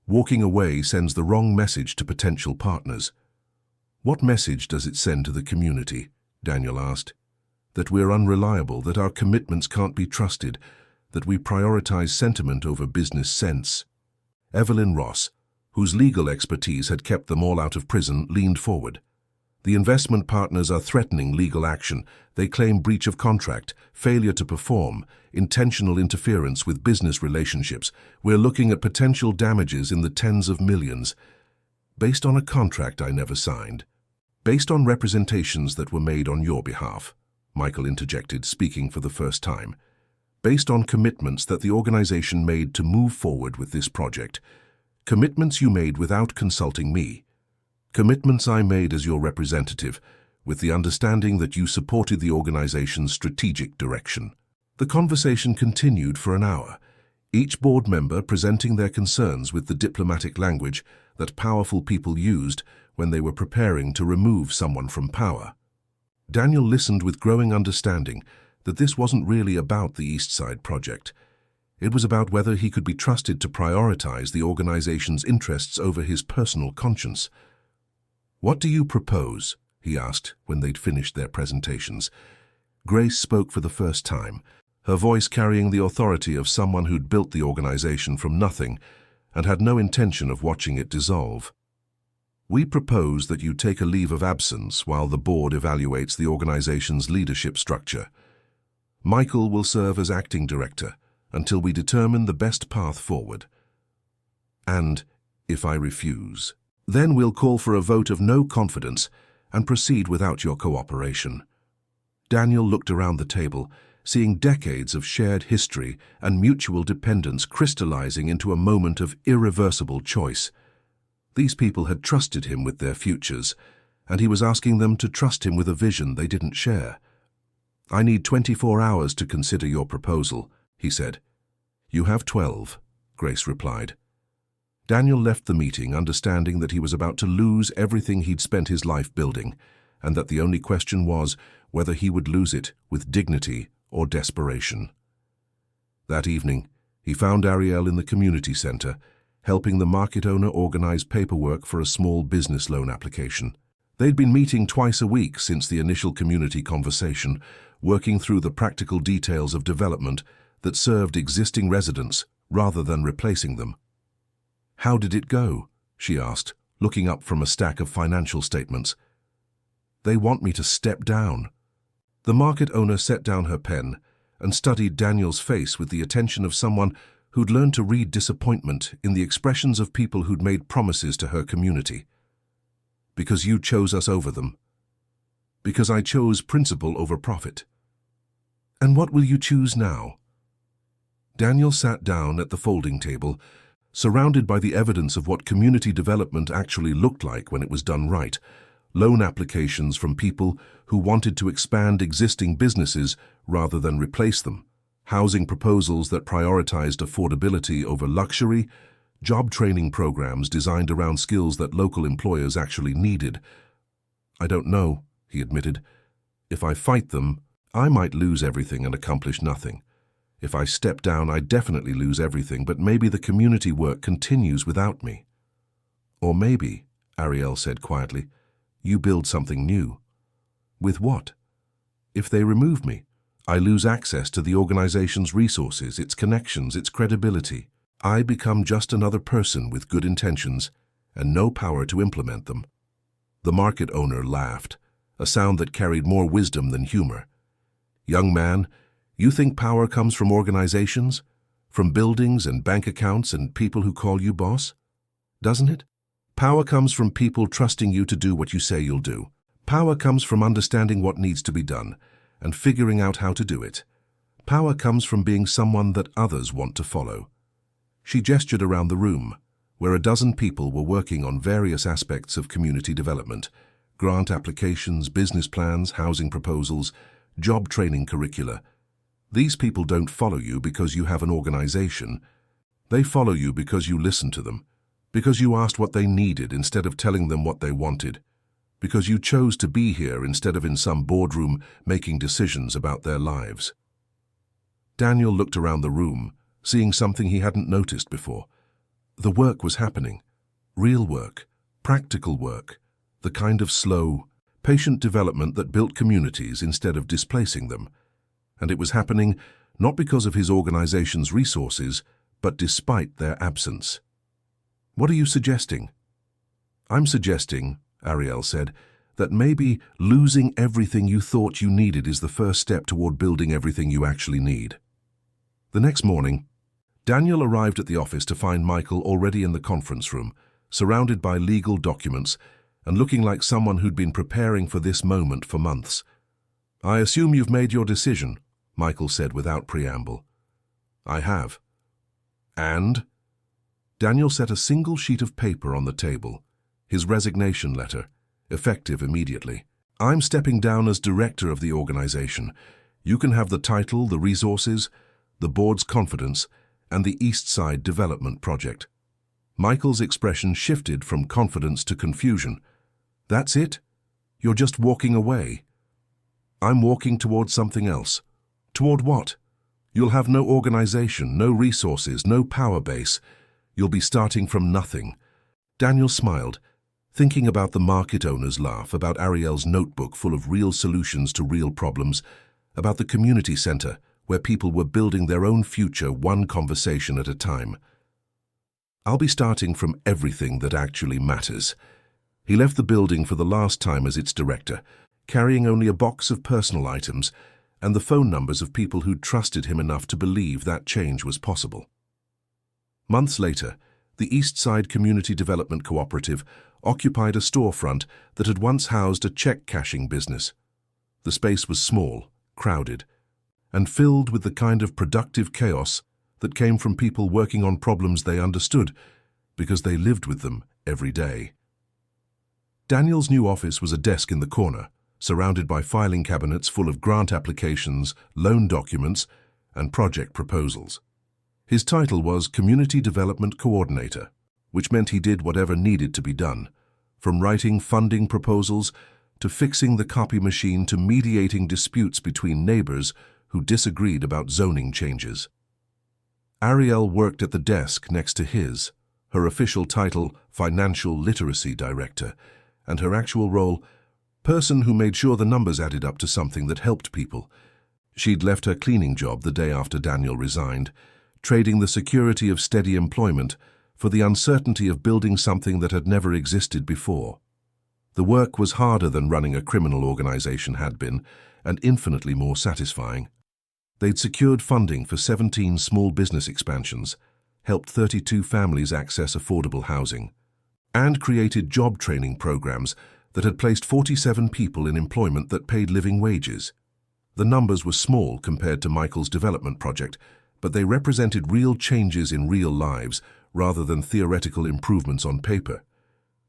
Walking away sends the wrong message to potential partners. "What message does it send to the community?" Daniel asked. "That we're unreliable, that our commitments can't be trusted, that we prioritize sentiment over business sense." Evelyn Ross, whose legal expertise had kept them all out of prison, leaned forward. "The investment partners are threatening legal action. They claim breach of contract, failure to perform, intentional interference with business relationships. We're looking at potential damages in the tens of millions. Based on a contract I never signed. Based on representations that were made on your behalf," Michael interjected, speaking for the first time. "Based on commitments that the organization made to move forward with this project. Commitments you made without consulting me. Commitments I made as your representative, with the understanding that you supported the organization's strategic direction." The conversation continued for an hour, each board member presenting their concerns with the diplomatic language that powerful people used when they were preparing to remove someone from power. Daniel listened with growing understanding that this wasn't really about the East Side project. It was about whether he could be trusted to prioritize the organization's interests over his personal conscience. "What do you propose?" he asked when they'd finished their presentations. Grace spoke for the first time, her voice carrying the authority of someone who'd built the organization from nothing and had no intention of watching it dissolve. "We propose that you take a leave of absence while the board evaluates the organization's leadership structure. Michael will serve as acting director until we determine the best path forward. And if I refuse, then we'll call for a vote of no confidence and proceed without your cooperation." Daniel looked around the table, seeing decades of shared history and mutual dependence crystallizing into a moment of irreversible choice. These people had trusted him with their futures, and he was asking them to trust him with a vision they didn't share. "I need 24 hours to consider your proposal," he said. "You have 12, Grace replied. Daniel left the meeting understanding that he was about to lose everything he'd spent his life building, and that the only question was whether he would lose it with dignity or desperation. That evening, he found Ariel in the community center, helping the market owner organize paperwork for a small business loan application. They'd been meeting twice a week since the initial community conversation, working through the practical details of development that served existing residents rather than replacing them. "How did it go?" she asked, looking up from a stack of financial statements. "They want me to step down." The market owner set down her pen and studied Daniel's face with the attention of someone who'd learned to read disappointment in the expressions of people who'd made promises to her community. "Because you chose us over them. Because I chose principle over profit." "And what will you choose now?" Daniel sat down at the folding table, surrounded by the evidence of what community development actually looked like when it was done right. Loan applications from people who wanted to expand existing businesses rather than replace them. Housing proposals that prioritized affordability over luxury. Job training programs designed around skills that local employers actually needed. "I don't know," he admitted. "If I fight them, I might lose everything and accomplish nothing. If I step down, I definitely lose everything, but maybe the community work continues without me." "Or maybe," Ariel said quietly, "you build something new." "With what?" "If they remove me, I lose access to the organization's resources, its connections, its credibility. I become just another person with good intentions and no power to implement them." The market owner laughed, a sound that carried more wisdom than humor. "Young man, you think power comes from organizations? From buildings and bank accounts and people who call you boss? Doesn't it? Power comes from people trusting you to do what you say you'll do. Power comes from understanding what needs to be done and figuring out how to do it. Power comes from being someone that others want to follow." She gestured around the room, where a dozen people were working on various aspects of community development: grant applications, business plans, housing proposals, job training curricula. These people don't follow you because you have an organization. They follow you because you listened to them, because you asked what they needed instead of telling them what they wanted, because you chose to be here instead of in some boardroom making decisions about their lives. Daniel looked around the room, seeing something he hadn't noticed before. The work was happening. Real work, practical work, the kind of slow, patient development that built communities instead of displacing them. And it was happening not because of his organization's resources, but despite their absence. "What are you suggesting?" "I'm suggesting," Ariel said, "that maybe losing everything you thought you needed is the first step toward building everything you actually need." The next morning, Daniel arrived at the office to find Michael already in the conference room, surrounded by legal documents and looking like someone who'd been preparing for this moment for months. "I assume you've made your decision," Michael said without preamble. "I have." "And?" Daniel set a single sheet of paper on the table, his resignation letter, effective immediately. "I'm stepping down as director of the organization. You can have the title, the resources, the board's confidence, and the East Side Development Project." Michael's expression shifted from confidence to confusion. "That's it? You're just walking away?" "I'm walking toward something else." "Toward what?" "You'll have no organization, no resources, no power base. You'll be starting from nothing." Daniel smiled, thinking about the market owner's laugh, about Ariel's notebook full of real solutions to real problems, about the community center, where people were building their own future one conversation at a time. "I'll be starting from everything that actually matters." He left the building for the last time as its director, carrying only a box of personal items and the phone numbers of people who'd trusted him enough to believe that change was possible. Months later, the East Side Community Development Cooperative occupied a storefront that had once housed a check-cashing business. The space was small, crowded, and filled with the kind of productive chaos that came from people working on problems they understood because they lived with them every day. Daniel's new office was a desk in the corner, surrounded by filing cabinets full of grant applications, loan documents, and project proposals. His title was Community Development Coordinator, which meant he did whatever needed to be done, from writing funding proposals to fixing the copy machine to mediating disputes between neighbors who disagreed about zoning changes. Ariel worked at the desk next to his, her official title Financial Literacy Director, and her actual role, person who made sure the numbers added up to something that helped people. She'd left her cleaning job the day after Daniel resigned, trading the security of steady employment for the uncertainty of building something that had never existed before. The work was harder than running a criminal organization had been, and infinitely more satisfying. They'd secured funding for 17 small business expansions, helped 32 families access affordable housing, and created job training programs that had placed 47 people in employment that paid living wages. The numbers were small compared to Michael's development project, but they represented real changes in real lives, rather than theoretical improvements on paper.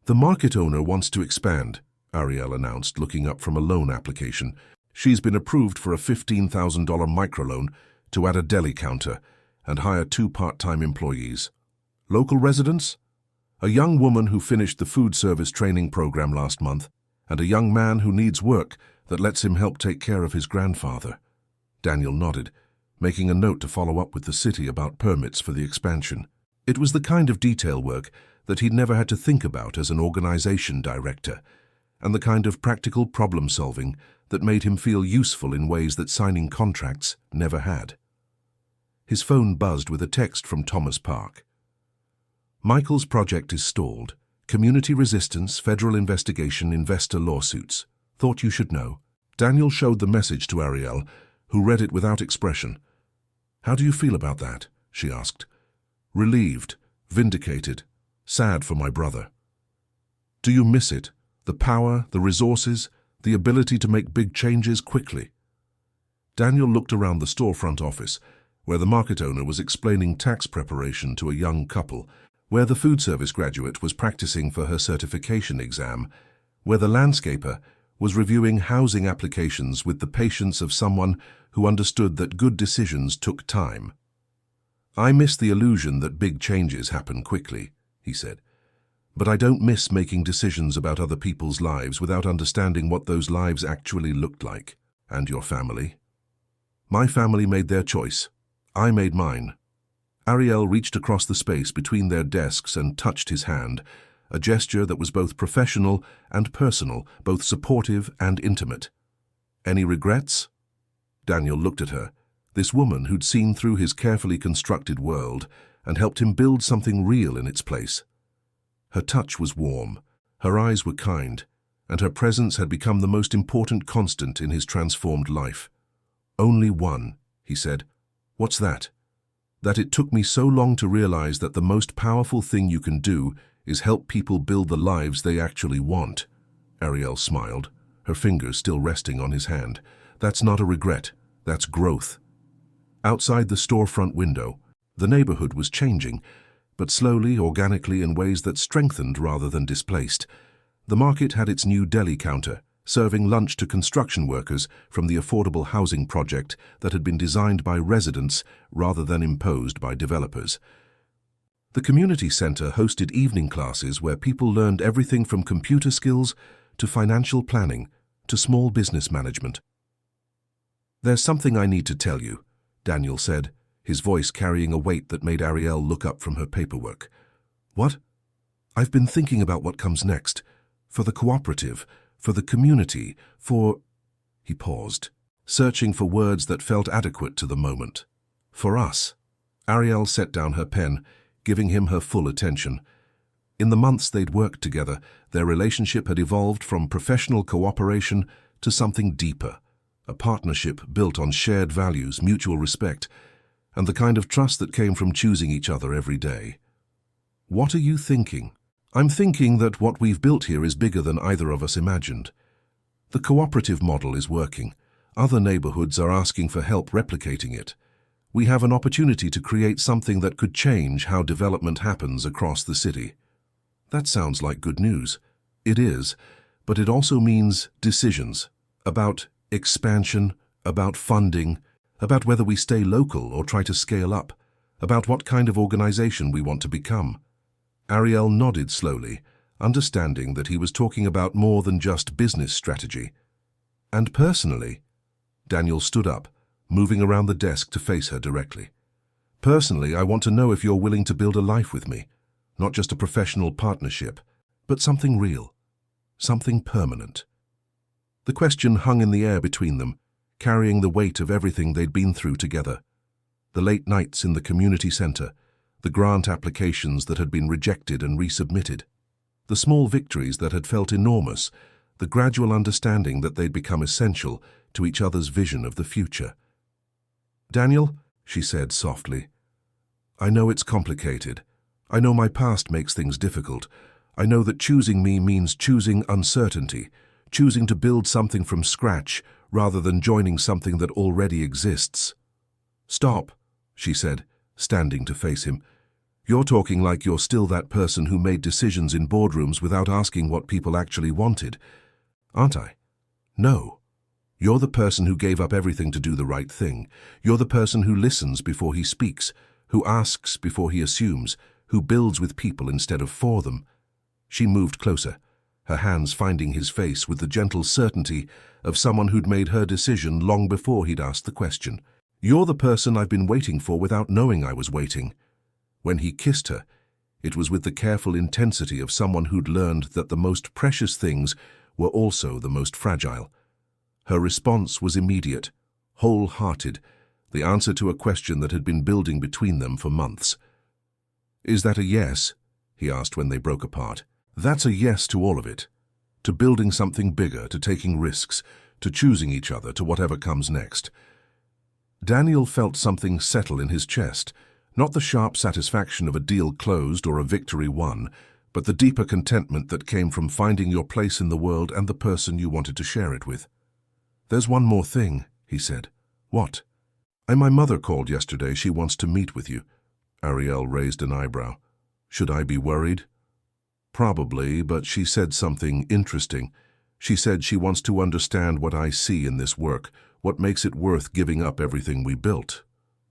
"The market owner wants to expand," Ariel announced, looking up from a loan application. "She's been approved for a $15,000 microloan to add a deli counter and hire 2 part-time employees. Local residents? A young woman who finished the food service training program last month, and a young man who needs work that lets him help take care of his grandfather." Daniel nodded, making a note to follow up with the city about permits for the expansion. It was the kind of detail work that he'd never had to think about as an organization director, and the kind of practical problem-solving that made him feel useful in ways that signing contracts never had. His phone buzzed with a text from Thomas Park. "Michael's project is stalled. Community resistance, federal investigation, investor lawsuits. Thought you should know." Daniel showed the message to Ariel, who read it without expression. "How do you feel about that?" she asked. "Relieved, vindicated, sad for my brother." "Do you miss it? The power, the resources, the ability to make big changes quickly?" Daniel looked around the storefront office, where the market owner was explaining tax preparation to a young couple, where the food service graduate was practicing for her certification exam, where the landscaper was reviewing housing applications with the patience of someone who understood that good decisions took time. "I miss the illusion that big changes happen quickly," he said. "But I don't miss making decisions about other people's lives without understanding what those lives actually looked like. And your family?" "My family made their choice. I made mine." Ariel reached across the space between their desks and touched his hand, a gesture that was both professional and personal, both supportive and intimate. "Any regrets?" Daniel looked at her, this woman who'd seen through his carefully constructed world and helped him build something real in its place. Her touch was warm, her eyes were kind, and her presence had become the most important constant in his transformed life. "Only one," he said. "What's that?" "That it took me so long to realize that the most powerful thing you can do is help people build the lives they actually want." Ariel smiled, her fingers still resting on his hand. "That's not a regret, that's growth." Outside the storefront window, the neighborhood was changing, but slowly, organically, in ways that strengthened rather than displaced. The market had its new deli counter, serving lunch to construction workers from the affordable housing project that had been designed by residents rather than imposed by developers. The community center hosted evening classes where people learned everything from computer skills to financial planning to small business management. "There's something I need to tell you," Daniel said, his voice carrying a weight that made Ariel look up from her paperwork. "What?" "I've been thinking about what comes next. For the cooperative, for the community, for—" He paused, searching for words that felt adequate to the moment. "For us." Ariel set down her pen, giving him her full attention. In the months they'd worked together, their relationship had evolved from professional cooperation to something deeper, a partnership built on shared values, mutual respect, and the kind of trust that came from choosing each other every day. "What are you thinking?" "I'm thinking that what we've built here is bigger than either of us imagined. The cooperative model is working. Other neighborhoods are asking for help replicating it. We have an opportunity to create something that could change how development happens across the city." That sounds like good news. It is, but it also means decisions about expansion, about funding, about whether we stay local or try to scale up, about what kind of organization we want to become. Ariel nodded slowly, understanding that he was talking about more than just business strategy. "And personally," Daniel stood up, moving around the desk to face her directly. "Personally, I want to know if you're willing to build a life with me, not just a professional partnership, but something real, something permanent." The question hung in the air between them, carrying the weight of everything they'd been through together. The late nights in the community center, the grant applications that had been rejected and resubmitted, the small victories that had felt enormous, the gradual understanding that they'd become essential to each other's vision of the future. "Daniel," she said softly, "I know it's complicated. I know my past makes things difficult. I know that choosing me means choosing uncertainty, choosing to build something from scratch rather than joining something that already exists." "Stop," she said, standing to face him. You're talking like you're still that person who made decisions in boardrooms without asking what people actually wanted. Aren't I? No. You're the person who gave up everything to do the right thing. You're the person who listens before he speaks, who asks before he assumes, who builds with people instead of for them. She moved closer, her hands finding his face with the gentle certainty of someone who'd made her decision long before he'd asked the question. You're the person I've been waiting for without knowing I was waiting. When he kissed her, it was with the careful intensity of someone who'd learned that the most precious things were also the most fragile. Her response was immediate, wholehearted, the answer to a question that had been building between them for months. "Is that a yes?" he asked when they broke apart. "That's a yes to all of it. To building something bigger, to taking risks, to choosing each other, to whatever comes next." Daniel felt something settle in his chest, not the sharp satisfaction of a deal closed or a victory won, but the deeper contentment that came from finding your place in the world and the person you wanted to share it with. "There's one more thing," he said. "What?" My mother called yesterday. She wants to meet with you." Ariel raised an eyebrow. "Should I be worried?" "Probably, but she said something interesting. She said she wants to understand what I see in this work, what makes it worth giving up everything we built."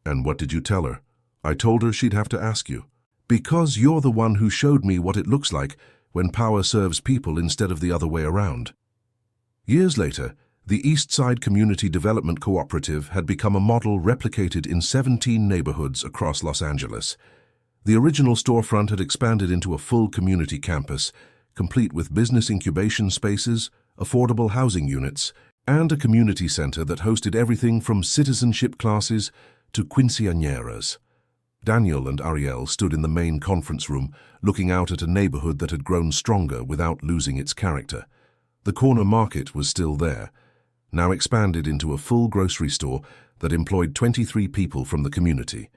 "And what did you tell her?" "I told her she'd have to ask you. Because you're the one who showed me what it looks like when power serves people instead of the other way around." Years later, the East Side Community Development Cooperative had become a model replicated in 17 neighborhoods across Los Angeles. The original storefront had expanded into a full community campus, complete with business incubation spaces, affordable housing units, and a community center that hosted everything from citizenship classes to quinceañeras. Daniel and Ariel stood in the main conference room, looking out at a neighborhood that had grown stronger without losing its character. The corner market was still there, now expanded into a full grocery store that employed 23 people from the community.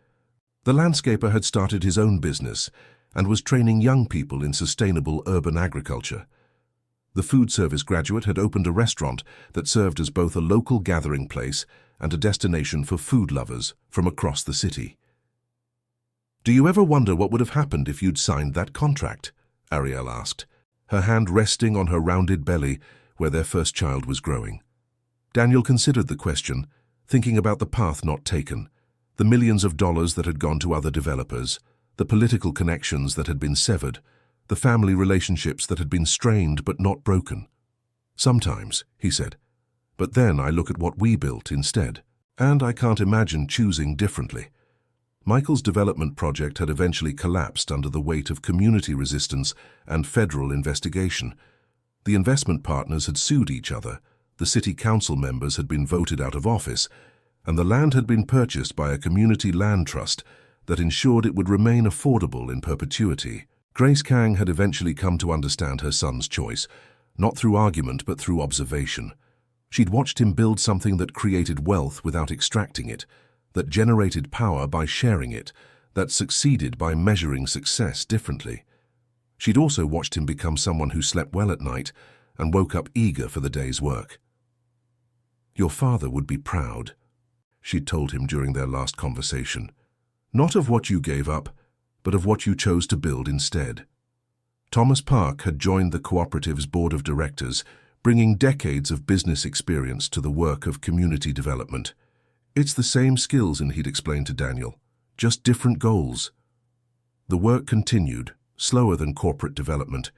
The landscaper had started his own business and was training young people in sustainable urban agriculture. The food service graduate had opened a restaurant that served as both a local gathering place and a destination for food lovers from across the city. "Do you ever wonder what would have happened if you'd signed that contract?" Ariel asked, her hand resting on her rounded belly where their first child was growing. Daniel considered the question, thinking about the path not taken, the millions of dollars that had gone to other developers, the political connections that had been severed, the family relationships that had been strained but not broken. "Sometimes," he said, "but then I look at what we built instead, and I can't imagine choosing differently." Michael's development project had eventually collapsed under the weight of community resistance and federal investigation. The investment partners had sued each other, the city council members had been voted out of office, and the land had been purchased by a community land trust that ensured it would remain affordable in perpetuity. Grace Kang had eventually come to understand her son's choice, not through argument but through observation. She'd watched him build something that created wealth without extracting it, that generated power by sharing it, that succeeded by measuring success differently. She'd also watched him become someone who slept well at night and woke up eager for the day's work. "Your father would be proud," she'd told him during their last conversation. "Not of what you gave up, but of what you chose to build instead." Thomas Park had joined the cooperative's board of directors, bringing decades of business experience to the work of community development. "It's the same skills," and he'd explained to Daniel, "just different goals." The work continued, slower than corporate development,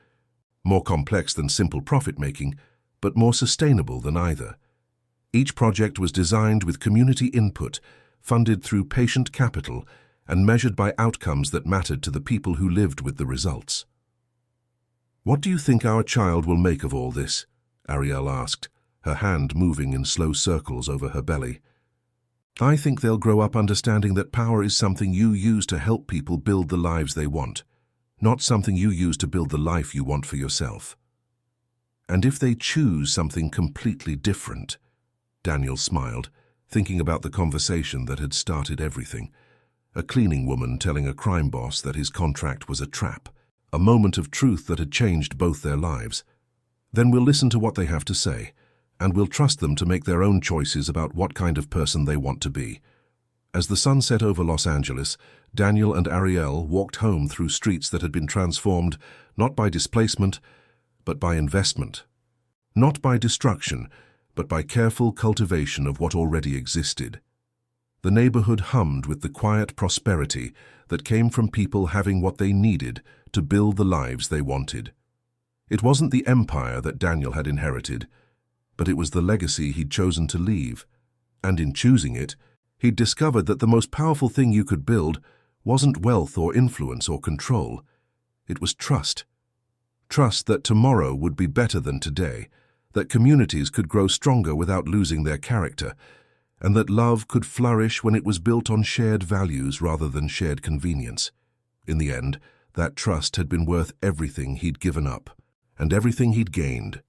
more complex than simple profit-making, but more sustainable than either. Each project was designed with community input, funded through patient capital, and measured by outcomes that mattered to the people who lived with the results. "What do you think our child will make of all this?" Ariel asked, her hand moving in slow circles over her belly. "I think they'll grow up understanding that power is something you use to help people build the lives they want, not something you use to build the life you want for yourself. And if they choose something completely different," Daniel smiled, thinking about the conversation that had started everything. A cleaning woman telling a crime boss that his contract was a trap, a moment of truth that had changed both their lives. "Then we'll listen to what they have to say, and we'll trust them to make their own choices about what kind of person they want to be." As the sun set over Los Angeles, Daniel and Ariel walked home through streets that had been transformed not by displacement, but by investment. Not by destruction, but by careful cultivation of what already existed. The neighborhood hummed with the quiet prosperity that came from people having what they needed to build the lives they wanted. It wasn't the empire that Daniel had inherited, but it was the legacy he'd chosen to leave. And in choosing it, he'd discovered that the most powerful thing you could build wasn't wealth or influence or control. It was trust. Trust that tomorrow would be better than today, that communities could grow stronger without losing their character, and that love could flourish when it was built on shared values rather than shared convenience. In the end, that trust had been worth everything he'd given up, and everything he'd gained.